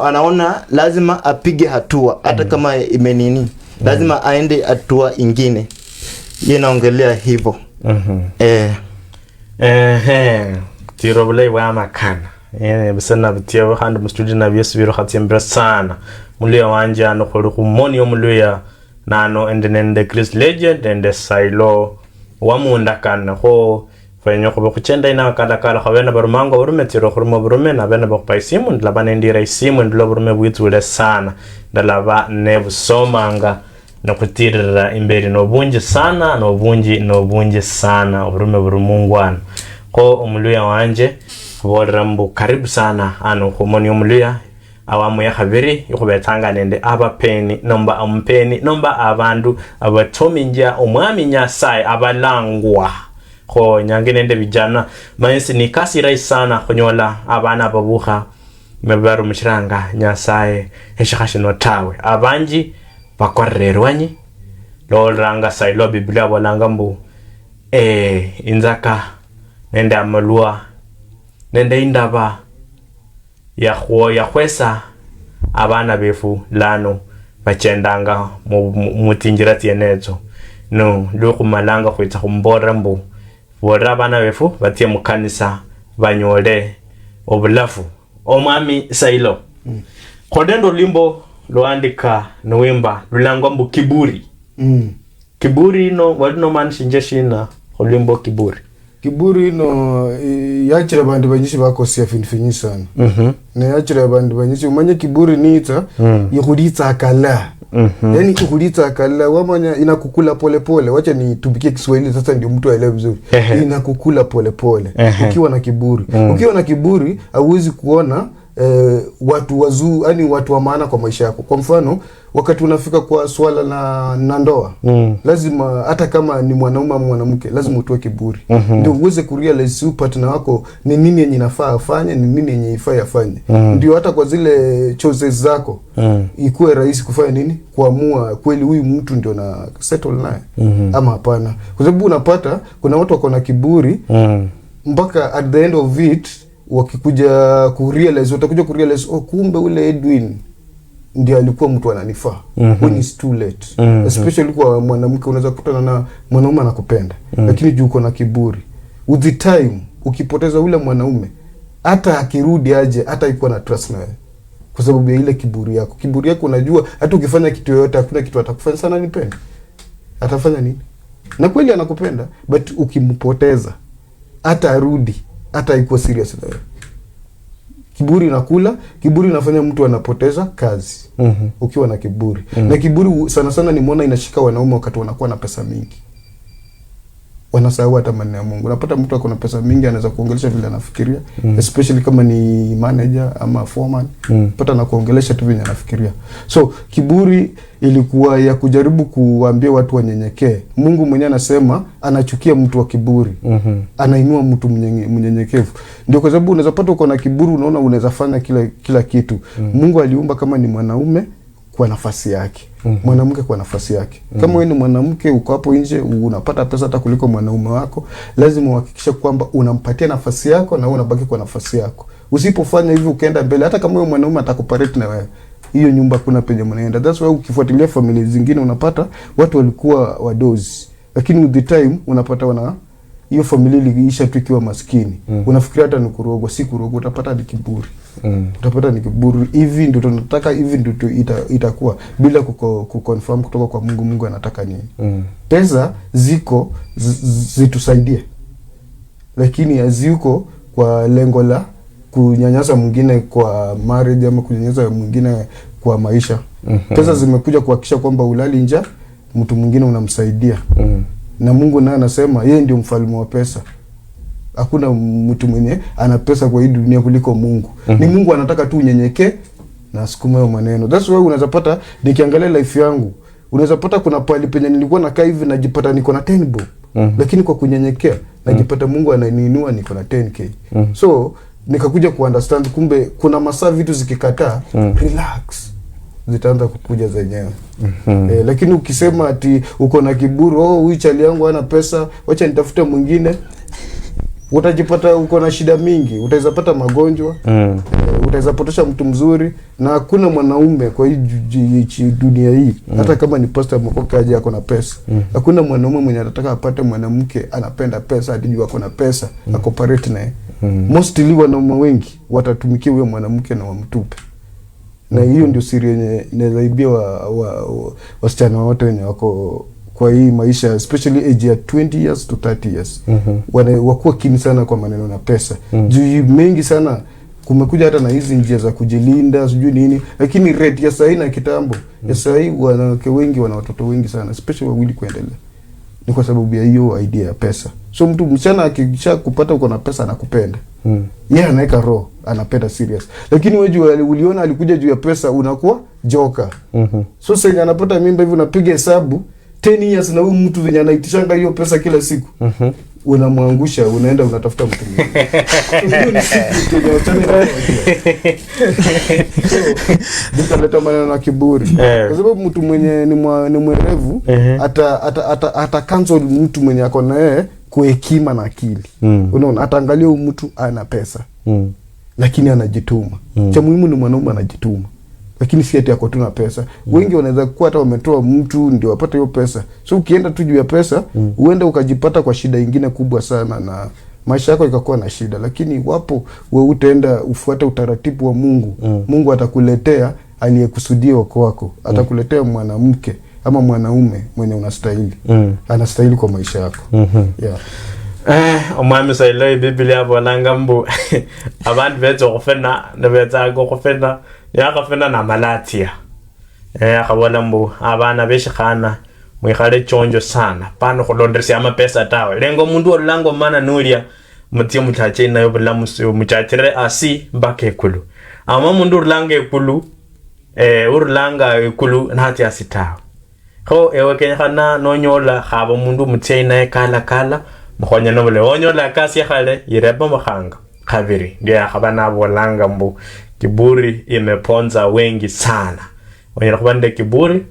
anaona lazima apige hatua hata kama lazima aende hatua ingine yeye naongelea hivyo tirobule wa makana bisana bityo handi mu studio na byesubiro khatsembera sana mulya wanje ano kholi khumoni omulya nano endenende Chris Legend ende Sailo wamundakana kho fanyo ko kuchenda ina kala khabena barumango barumetiro khurmo barume na bena bakpaisimu ndlabana ndira isimu ndlo barume bwitsule sana ndalaba nebusomanga nokutirira imberi nobunje sana barume burumungwana ko omulya wanje borambu karibu sana ano khumoni omulya awamu ya khabiri yokubetanga nende abapeni nomba abandu abatominja omwami Nyasaye abalangwa kho nyange nende bijana mayesi ni kasi rai sana khonyola abana babuha mebaru mshiranga Nyasaye heshashino tawe abanji bakorerwanyi lolranga Sailo Biblia bolanga mbu inzaka nende amalua nende indaba ya khwesa abana befu lano bachendanga mutinjira tienezo no ndo kumalanga kwita kumbora mbu bora bana befu batie mukanisa banyole obulafu omwami Sailo kodendo limbo loandika noimba lulangwa mbu kiburi kiburi no wadino manishinje shina olimbo kiburi no yachira bandu banyishi bakosia finfinyi sana na yachira bandu banyishi umanye kiburi niita yikuditsa akala yani kukuditsa akala wamanya inakukula pole pole. Wacha nitubikie Kiswahili sasa ndio mtu aelewe vizuri. Inakukula pole pole ukiwa na kiburi. Ukiwa na kiburi hauwezi kuona watu wazuri, yani watu wa maana kwa maisha yako. Kwa mfano wakati unafika kwa swala na ndoa lazima hata kama ni mwanaume au mwanamke lazima utoe kiburi ndio uweze kurealize partner wako ni nini yenye inafaa afanye, ni nini yenye ifaa afanye. Ndio hata kwa zile choices zako ikuwe rahisi kufanya nini, kuamua kweli huyu mtu ndio na settle naye ama hapana. Kwa sababu unapata kuna watu wako na kiburi mpaka at the end of it wakikuja kurealize, watakuja kurealize kumbe ule Edwin ndiye alikuwa mtu ananifaa when it's too late. Especially kwa mwanamke unaweza kukutana na mwanaume anakupenda lakini juu uko na kiburi, with the time ukipoteza ule mwanaume hata akirudi aje hata iko na trust nawe kwa sababu ya ile kiburi yako. Kiburi yako unajua hata ukifanya kitu yoyote hakuna kitu atakufanya sana nipende. Atafanya nini? Na kweli anakupenda but ukimpoteza hata arudi hata iko serious nawe. Kiburi inakula, kiburi inafanya mtu anapoteza kazi. Ukiwa na kiburi. Na kiburi sana sana nimeona inashika wanaume wakati wanakuwa na pesa mingi. Wanasahau hata maneno ya Mungu. Unapata mtu ako na pesa mingi anaweza kuongelesha vile anafikiria, especially kama ni manager ama foreman, pata na kuongelesha tu vile anafikiria. So kiburi ilikuwa ya kujaribu kuambia watu wanyenyekee. Mungu mwenyewe anasema anachukia mtu wa kiburi. Anainua mtu mnyenyekevu. Ndio kwa sababu unaweza pata uko na kiburi unaona unaweza fanya kila kitu. Mungu aliumba kama ni mwanaume kwa nafasi yake. Mwanamke kwa nafasi yake. Kama wewe ni mwanamke uko hapo nje unapata pesa hata kuliko mwanaume wako, lazima uhakikishe kwamba unampatia nafasi yako na unabaki kwa nafasi yako. Usipofanya hivyo ukaenda mbele hata kama wewe mwanaume atakuparate na wewe, hiyo nyumba kuna penye mnaenda. That's why ukifuatilia familia zingine unapata watu walikuwa wadozi lakini with the time unapata hiyo familia iliisha tu ikiwa maskini. Unafikiria hata ni kurogwa, si kurogwa, utapata ni kiburi. Utapata ni kiburi. Hivi ndio tunataka, hivi ndio itakuwa bila kuconfirm kutoka kwa Mungu. Mungu anataka nini? Pesa ziko zitusaidie, lakini haziko kwa lengo la kunyanyasa mwingine kwa marriage ama kunyanyasa mwingine kwa maisha. Pesa zimekuja kuhakikisha kwamba ulali njaa, mtu mwingine unamsaidia. Na Mungu naye anasema yeye ndio mfalme wa pesa. Hakuna mtu mwenye ana pesa kwa hii dunia kuliko Mungu. Ni Mungu anataka tu unyenyekee na asikume hayo maneno. That's why unaweza pata nikiangalia life yangu, unaweza pata kuna pale penye nilikuwa nakaa hivi najipata niko na 10 bob. Lakini kwa kunyenyekea najipata Mungu ananiinua niko na 10k. So nikakuja kuunderstand kumbe kuna masaa vitu zikikataa, relax, zitaanza kukuja zenyewe. Lakini ukisema ati uko na kiburi, huyu chali yangu hana pesa, wacha nitafute mwingine, utajipata uko na shida mingi. Utaweza pata magonjwa, utaweza potosha mtu mzuri. Na hakuna mwanaume kwa hii dunia hii, hata kama ni pastor mkoka aje ako na pesa, hakuna mwanaume mwenye anataka apate mwanamke anapenda pesa atijua ako na pesa akoparate naye. Mostly wanaume wengi watatumikia huyo mwanamke na wamtupe. Na hiyo ndio siri yenye inazaibia wasichana wote wenye wako kwa hii maisha, especially age ya 20 years to 30 years. Wakuwa kini sana kwa maneno na pesa. Juu mengi sana kumekuja hata na hizi njia za kujilinda sijui nini, lakini rate ya sahi na kitambo ya sahi wanawake wengi wana watoto wengi sana, especially wawili kuendelea. Ni kwa sababu ya hiyo idea ya pesa. So mtu msichana akisha kupata uko na pesa anakupenda. Yeye anaweka roho, anapenda serious. Lakini wewe uliona alikuja juu ya pesa unakuwa joka. So sasa anapata mimba hivi unapiga hesabu 10 years na huyu mtu venye anaitishanga hiyo pesa kila siku. Unamwangusha, unaenda unatafuta mtu mwingine. Nitaleta maneno na kiburi. Kwa sababu mtu mwenye ni mwerevu ata cancel mtu mwenye ako na yeye kwa hekima na akili. Unaona, ataangalia huyu mtu ana pesa. Lakini anajituma. Cha muhimu ni mwanaume anajituma. lakini si eti yako tu na pesa. Wengi wanaweza kuwa hata wametoa mtu ndio wapate hiyo pesa. So ukienda tu juu ya pesa, uende ukajipata kwa shida nyingine kubwa sana na maisha yako ikakuwa na shida. Lakini wapo wewe utaenda ufuate utaratibu wa Mungu. Mungu atakuletea aliyekusudia wako wako. Atakuletea mwanamke ama mwanaume mwenye unastahili. Anastahili kwa maisha yako. Omwami sayilo Biblia bolanga mbu abantu bezo kufena nebeza kufena yakafena na malatia akabona mbu abana beshikhana mwikhale chonjo sana pano khulonderesa amapesa tawe lengo mundu olango mana nulia mutie mutache nayo bulamusi mutachire asi mpaka ekulu ama mundu urlanga ekulu urlanga ekulu nati asitawe ko ewe kenyana nonyola khaba mundu mutie naye kala mukhonya nobule onyola kasi khale ireba makhanga khabiri ndio yakhabana bolanga mbu kiburi imeponza wengi sana. Onyola kubande kiburi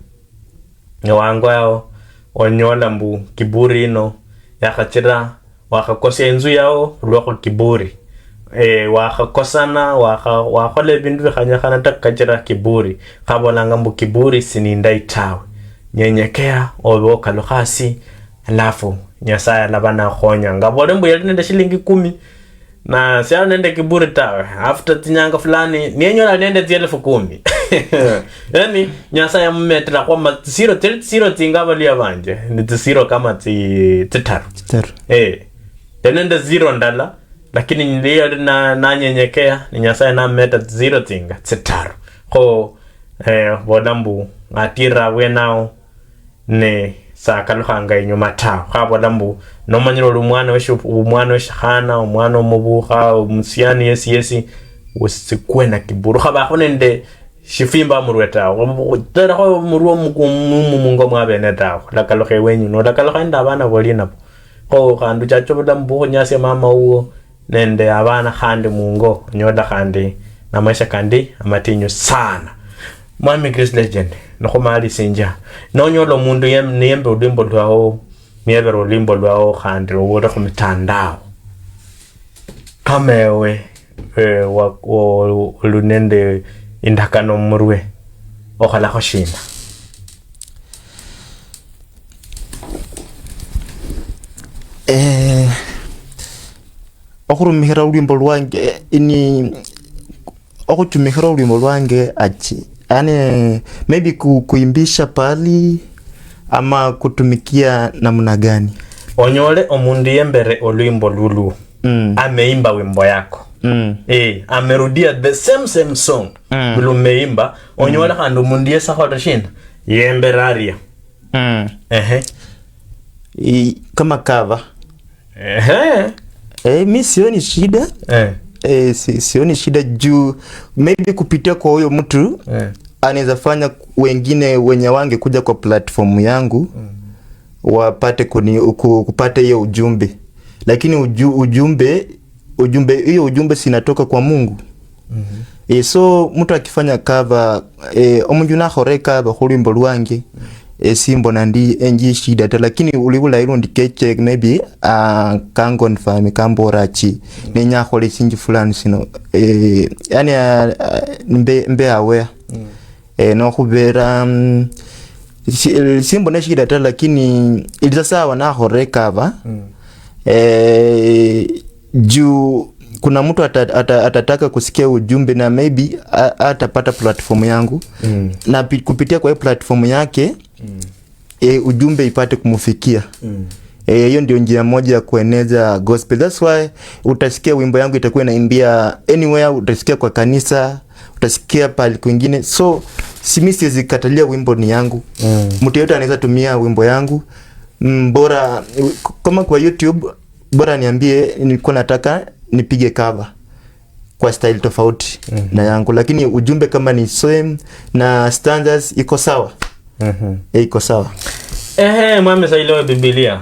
wangu yao onyola mbu kiburi ino yakachira wakakosa enzu yao lwako kiburi wakakosana wakole bindu bikhanyakana takachira kiburi khabolanga mbu kiburi sininda itawe nyenyekea oboka lukhasi alafu Nyasaya labana khonya ngabole mbu yali nende shilingi 10 na siya nende kiburi tawe after tinyanga fulani nienyola nende 10,000 yani Nyasaya mmetera kwa 0 tingaba liya banje ni 0 kama titaru tenende 0 ndala lakini niliyo na nyenyekea ni Nyasaya na mmeta 0 tinga titaru ko bodambu atira wenao ne sakalukhanga inyuma tawe khabola mbu nomanyiro umwana weshkhana umwana omubukha umusiani yesi usikwena kiburu khaba nende shifimba murweta tera kho murwo mumungo mwabene tawe lakalokhe wenyu no lakalokhe nda abana bolina ko khandu chacho bola mbu nyase mama uwo nende abana khandi mungo nyoda khandi na maisha kandi amatinyo sana. Mwami Grace Legend nokhomali sinja nonyola mundu yembe ulimbo lwao niebe ulimbo lwao khandi wote kumitandao kamewe lunende indakano murwe okhala khoshina okhurumihira ulimbo lwange ini okhutumihira ulimbo lwange achi yani maybe kuimbisha pali ama kutumikia namna gani onyole omundu yembere olwimbo lulu ameimba wimbo yako amerudia the same song lulu meimba onyole khandi omundu yesakhola shina yemberaria kama cover mi sioni shida sioni shida juu maybe kupitia kwa huyo mtu anaweza fanya wengine wenye wange kuja kwa platform yangu wapate kupata hiyo ujumbe, lakini ujumbe sinatoka kwa Mungu. So mtu akifanya cover omunju na khore cover khulimbo lwange simbo nandi enji shida ta, lakini ulibula ilo ndikeche maybe confirm kamborachi nenya khole sinji fulani sino yani mbe aware no khubera simbo na shida ta, lakini iliza sawa na khore cover juu kuna mtu atataka kusikia ujumbe na maybe atapata platform yangu na kupitia kwa hiyo platform yake ujumbe ipate kumufikia. Hiyo ndio njia moja ya kueneza gospel. That's why utasikia wimbo yangu itakuwa inaimbia anywhere, utasikia kwa kanisa, utasikia pale kwingine. So mimi siwezi katalia wimbo ni yangu. Mtu yote anaweza tumia wimbo yangu. Bora kama kwa YouTube bora niambie nilikuwa nataka nipige cover kwa style tofauti na yangu, lakini ujumbe kama ni same na standards iko sawa. Iko sawa. Mwame sailo Biblia.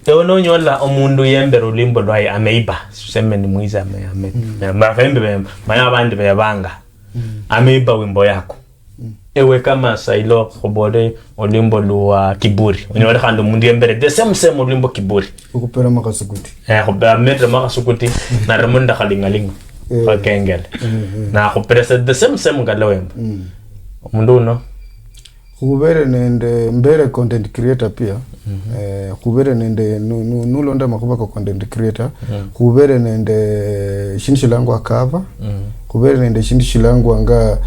Ewono nyola omundu yembe rulimbo lwaye ameiba. Sema ni muiza ameiba. Maya bandi beyabanga. Ameiba wimbo yako. Ewe kama sailo khobode olimbo lwa kiburi. Onyola khando mundu yembe the same olimbo kiburi. Ukupera makasukuti. Khobera metra makasukuti na ramunda khalingalinga. Bakengele. Na khopera the same galawemba. Mundu uno khubere nende mbere content creator pia khubere nende nulonda makhuba ko content creator khubere nende shindu shilangwa cover khubere nende shindu shilangwa nga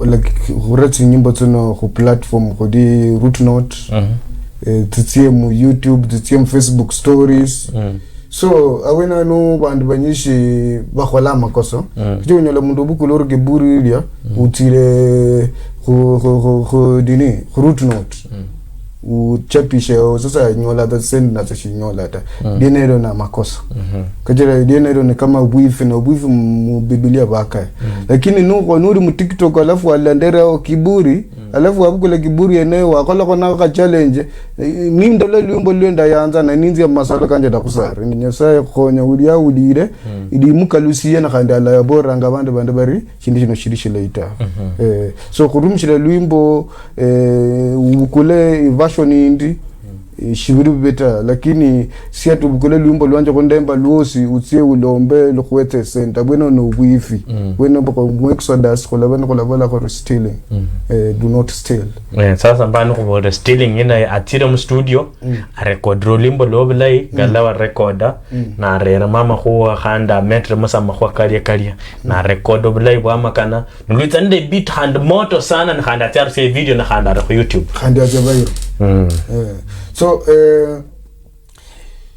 like khuratsi nyimbo tsino khu platform khudi root note titsie mu YouTube titsie mu Facebook stories so awena no bandu banyishi bakhola makoso kyo nyola mundu bukuloro ke burilia utile khu dini root note uchapishe sasa nyola da send na shinyola ta dinero na makosa kajira dinero ni kama wifi na wifi mu Biblia baka lakini nuko nuri mu TikTok alafu alandera kiburi alafu abukule kiburi eneo wakola kona ka challenge mimi ndalo lumbo lwenda yanza na ninzi ya masala kanje da kusara ni nyasaye khonya ulia udire idi mukalusiye na kanda la yabora ngabande bande bari shindishino shirishile ita so kurumshira lumbo ukule version indi shibiri beta lakini si atubukule lumbo lwanje kondemba luosi utsie ulombe lokwete center bweno no wifi bweno bako exodus kola bala ko stealing do not steal sasa mbano ko stealing ina atira mu studio a record limbo loblai galawa recorder na rera mama ko khanda metre musama ko kalia na record oblai bwa makana nulitsande beat hand moto sana na khanda tarse video na khanda ko YouTube khanda jabayo so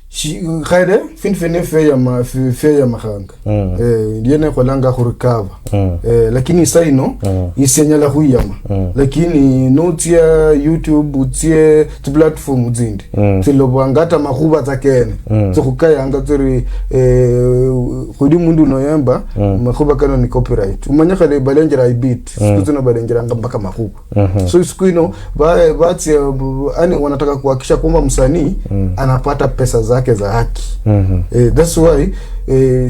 shi khade fin fe ya mahanga ndiene kolanga khurikava lakini saino isenyala khuyama lakini notia YouTube utie tu platform zindi tilobangata makhuba zakene tsukukaya anga tsiri khudi mundu noyamba makhuba kana ni copyright umanya khale balenjera ibit sikuzina balenjera ngambaka makhuba so sikuino batia ani wanataka kuhakisha kwamba msanii anapata pesa zake za haki that's why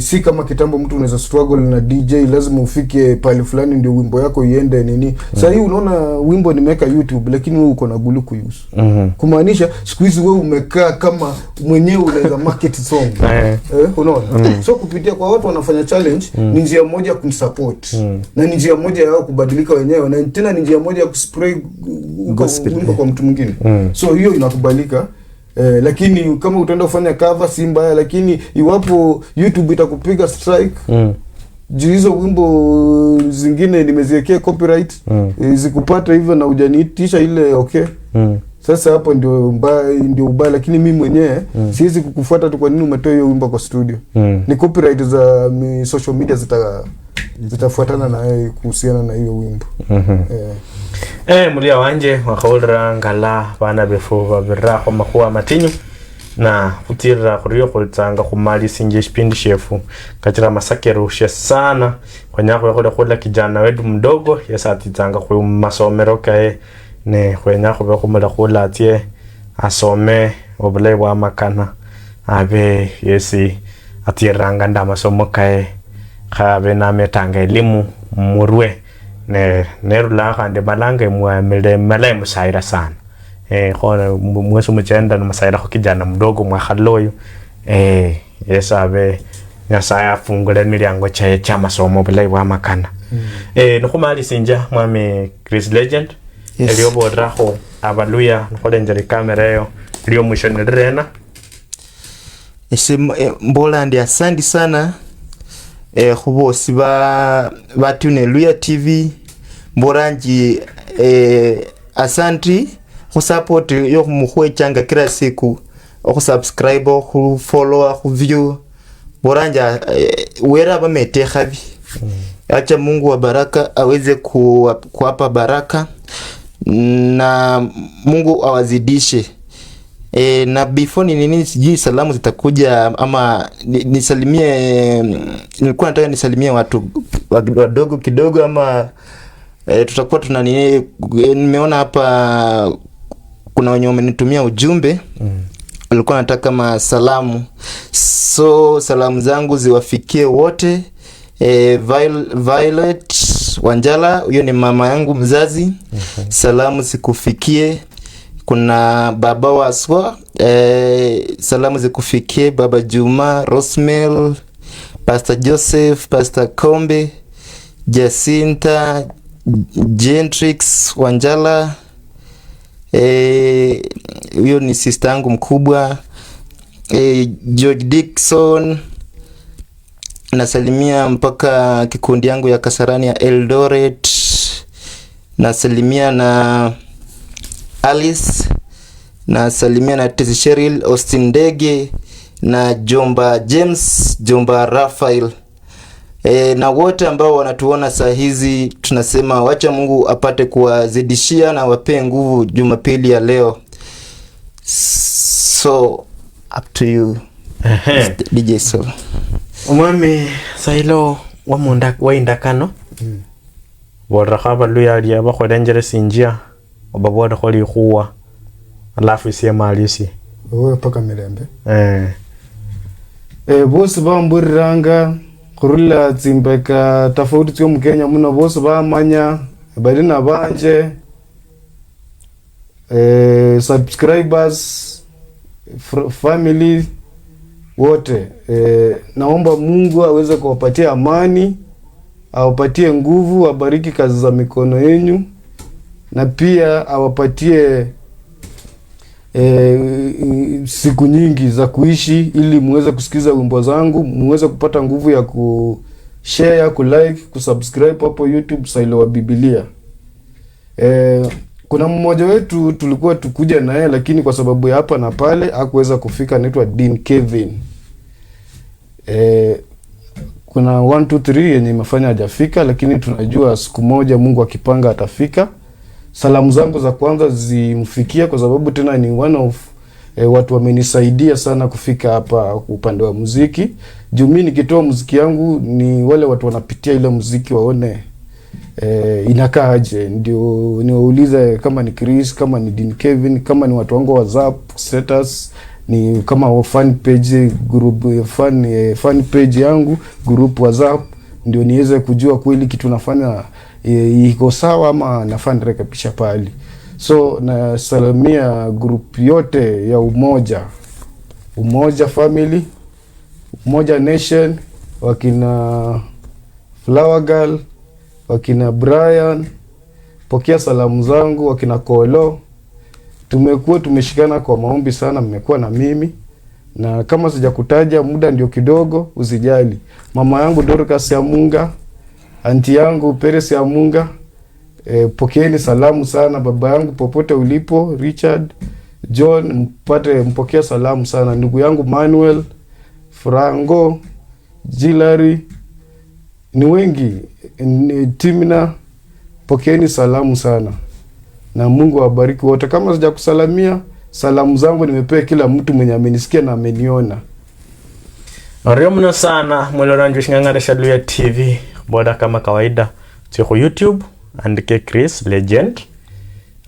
si kama kitambo mtu unaweza struggle na DJ lazima ufike pale fulani ndio wimbo yako iende nini sasa hii unaona wimbo nimeweka YouTube lakini wewe uko na guluku use kumaanisha siku hizi wewe umekaa kama mwenyewe unaweza market song unaona so kupitia kwa watu wanafanya challenge ni njia moja ya kumsupport na ni njia moja yao kubadilika wenyewe na tena ni njia moja ya kuspray wimbo kwa mtu mwingine so hiyo inakubalika lakini kama utaenda kufanya cover si mbaya lakini iwapo YouTube itakupiga strike hizo wimbo zingine nimeziwekea copyright zikupata hivyo na hujaniitisha ile okay sasa hapo ndio ubaya lakini mimi mwenyewe siwezi kukufuata tu kwa nini umetoa hiyo wimbo kwa studio ni copyright za social media zitafuatana na kuhusiana na hiyo wimbo mulia wanje wakhaulra ngala bana befu babira kwa makuwa matinyu na kutira kuriyo kulitsanga kumali sinje shipindi shefu kachira masakero she sana kwa nyako yakoda kula kijana wedu mdogo yasatitsanga kwa masomero kae ne kwa nyako bekumula kula atie asome obulai wa makana abe yesi atiranga nda masomo kae khabe na metanga elimu murwe nerula khande balanga muamele mala musaira sana khona mweso mchenda na masaira kwa kijana mdogo mwakhaloyo yesabe nyasaya fungule milyango cha masomo bulai wa makana nokhumali sinja mwami Chris Legend elio bodraho abaluya nokholenjera kamera yo lio mwisho nirena mbola ndi asandi sana khubosi batune Luya TV mboranji asanti khu support yo khumukhwechanga kila siku khu subscribe khu follow khu view mboranja wera bamete khabi acha Mungu wa baraka aweze kuwapa baraka na Mungu awazidishe na before nini sijui salamu zitakuja ama nisalimie nilikuwa nataka nisalimie watu wadogo kidogo ama tutakuwa tuna nini nimeona hapa kuna wenye wamenitumia ujumbe walikuwa nataka kama salamu so salamu zangu ziwafikie wote Violet Wanjala huyo ni mama yangu mzazi salamu zikufikie kuna baba waswa salamu zikufikie baba Juma Rosmel Pastor Joseph Pastor Kombe Jacinta Gentrix Wanjala, huyo ni sister yangu mkubwa. George Dixon, nasalimia mpaka kikundi yangu ya Kasarani ya Eldoret, nasalimia na Alice, nasalimia na Tezi Cheryl, Austin Dege, na Jomba James, Jomba Raphael. Na wote ambao wanatuona saa hizi tunasema wacha Mungu apate kuwazidishia na wapee nguvu Jumapili ya leo. So up to you DJ Soul. Umami sailo waindakano borrakaba luyalia bakholenjere sinjia obaboda kholi khuwa alafu isi malisi wewe paka milembe bosi bamburiranga kurula tsimbeka tofauti tyo mukenya muno bosi bamanya bali na banje subscribers family wote. Naomba Mungu aweze kuwapatia amani, awapatie nguvu, abariki kazi za mikono yenu, na pia awapatie siku nyingi za kuishi ili muweze kusikiza wimbo zangu, muweze kupata nguvu ya kushare, kulike, kusubscribe hapo YouTube Sailo wa Biblia. Kuna mmoja wetu tulikuwa tukuja naye lakini kwa sababu ya hapa na pale hakuweza kufika, anaitwa Dean Kevin. Kuna 1 2 3 yenye imefanya hajafika, lakini tunajua siku moja Mungu akipanga atafika. Salamu zangu za kwanza zimfikia kwa sababu tena ni one of watu wamenisaidia sana kufika hapa upande wa muziki. Juu mimi nikitoa muziki yangu ni wale watu wanapitia ile muziki waone inakaaje, ndio niwaulize kama ni Chris, kama ni Dean Kevin, kama ni watu wangu wa WhatsApp status, ni kama fan page group fan page yangu group WhatsApp, ndio niweze kujua kweli kitu nafanya iko sawa ama nafanya rekebisha pale. So na salamia group yote ya Umoja Family, Umoja Nation, wakina Flower Girl, wakina Brian, pokea salamu zangu, wakina Kolo. Tumeshikana kwa maombi sana, mmekuwa na mimi. Na kama sijakutaja muda ndio kidogo, usijali. Mama yangu Dorcas ya Munga, aunti yangu Peres ya Munga, pokeeni salamu sana. Baba yangu popote ulipo, Richard, John, mpokea salamu sana. Ndugu yangu Manuel, Frango, Jilari, ni wengi, Timina, pokeeni salamu sana. Na Mungu awabariki wote. Kama sijakusalamia, salamu zangu nimepea kila mtu mwenye amenisikia na ameniona. Orio mno sana mweleranjo shingangare Shaluya TV. Boda kama kawaida tuko YouTube, andike Chris Legend,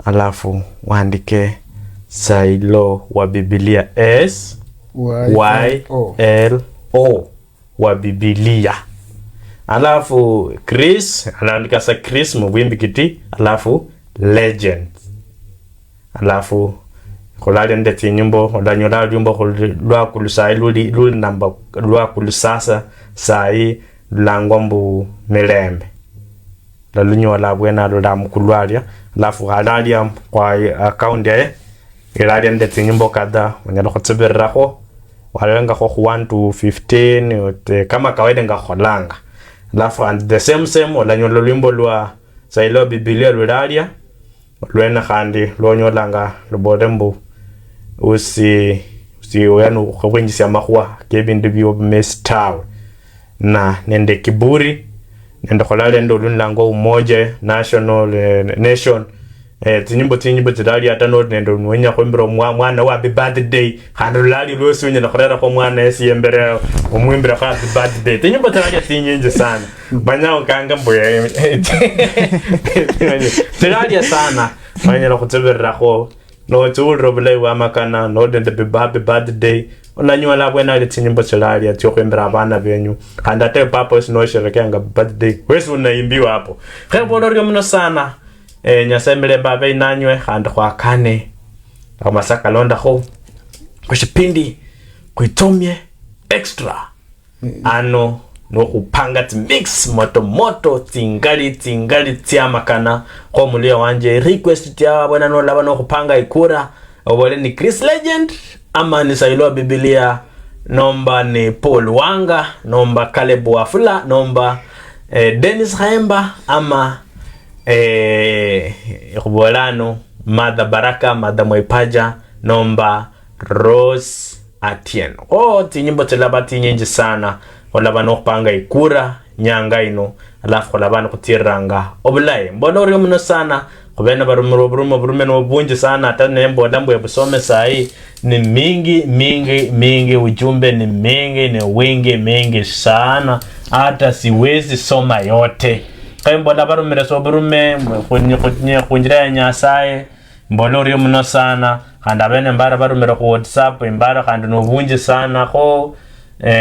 alafu waandike Sailo wa Biblia SYLO wa Biblia. Alafu Chris, anaandika sa Chris Mugwimbi Kiti, alafu Legend. Alafu kolali ndeti nyimbo odanyola nyimbo lwa kulusai luli namba lwa kulusasa sai langombu milembe lalunyo la bwena lola mkulwalia. Alafu halalia kwa account ya ilalia ndeti nyimbo kada wanyalo khotseberaho walenga ho 1 to 15 kama kawaida nga holanga. Alafu and the same odanyola limbo lwa Sailo Biblia lulalia lwena khandi lonyolanga lubodembu usi oyanu khwenjisi amakhwa kebindu byo mestaw na nende kiburi nende kholale ndo lunlango Umoja Nation tinyimbo tidali atano nende nwenya khombero mwana wa happy birthday khandulali lwosunya nakhorera kwa mwana esiyembere omwimbira kwa happy birthday tinyimbo tidali tinyinje sana banyao kanga mboya tidali sana banyala khutseberrakho no tsulro bulai wa makana no dende happy birthday onanywa bwena ale tinyimbo tidali atyo khombera abana benyu khandate purpose no sherekanga birthday wesu unaimbiwa hapo khebolorio mno sana. Nyasemele babe inanywe khandi khwakane amasaka londa kho kushipindi kuitomye extra ano no kupanga mix moto tingali tiamakana kwa mulio wanje request tia bwana no laba no kupanga ikura obole ni Chris Legend ama ni Sailwa Biblia nomba ni Paul Wanga nomba Caleb Wafula nomba Dennis Haemba ama Kubolano Mada Baraka Mada Mwepaja nomba Rose Atieno tinyimbo telabati nyingi sana olaba no kupanga ikura nyanga ino alafu olaba no kutiranga obulai mbona uri muno sana kubena barume no bunji sana hata nembo dambo ya busome sai ni mingi ujumbe ni mingi sana hata siwezi soma yote kembo da barume so barume kunjira ya nyasaye mbona uri muno sana kanda bene mbara barume ku WhatsApp mbara kanda no bunji sana ko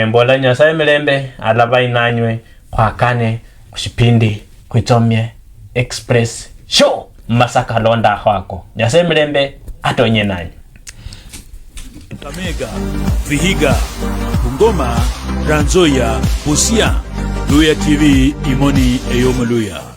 mbola nyasaye milembe alaba inanywe kwa kane kushipindi kuitomye express show masaka londa kwako nyasaye milembe atonye nanyu Kakamega, Vihiga, Bungoma, Trans Nzoia, Busia, Luya TV, Imoni Eyomoluya.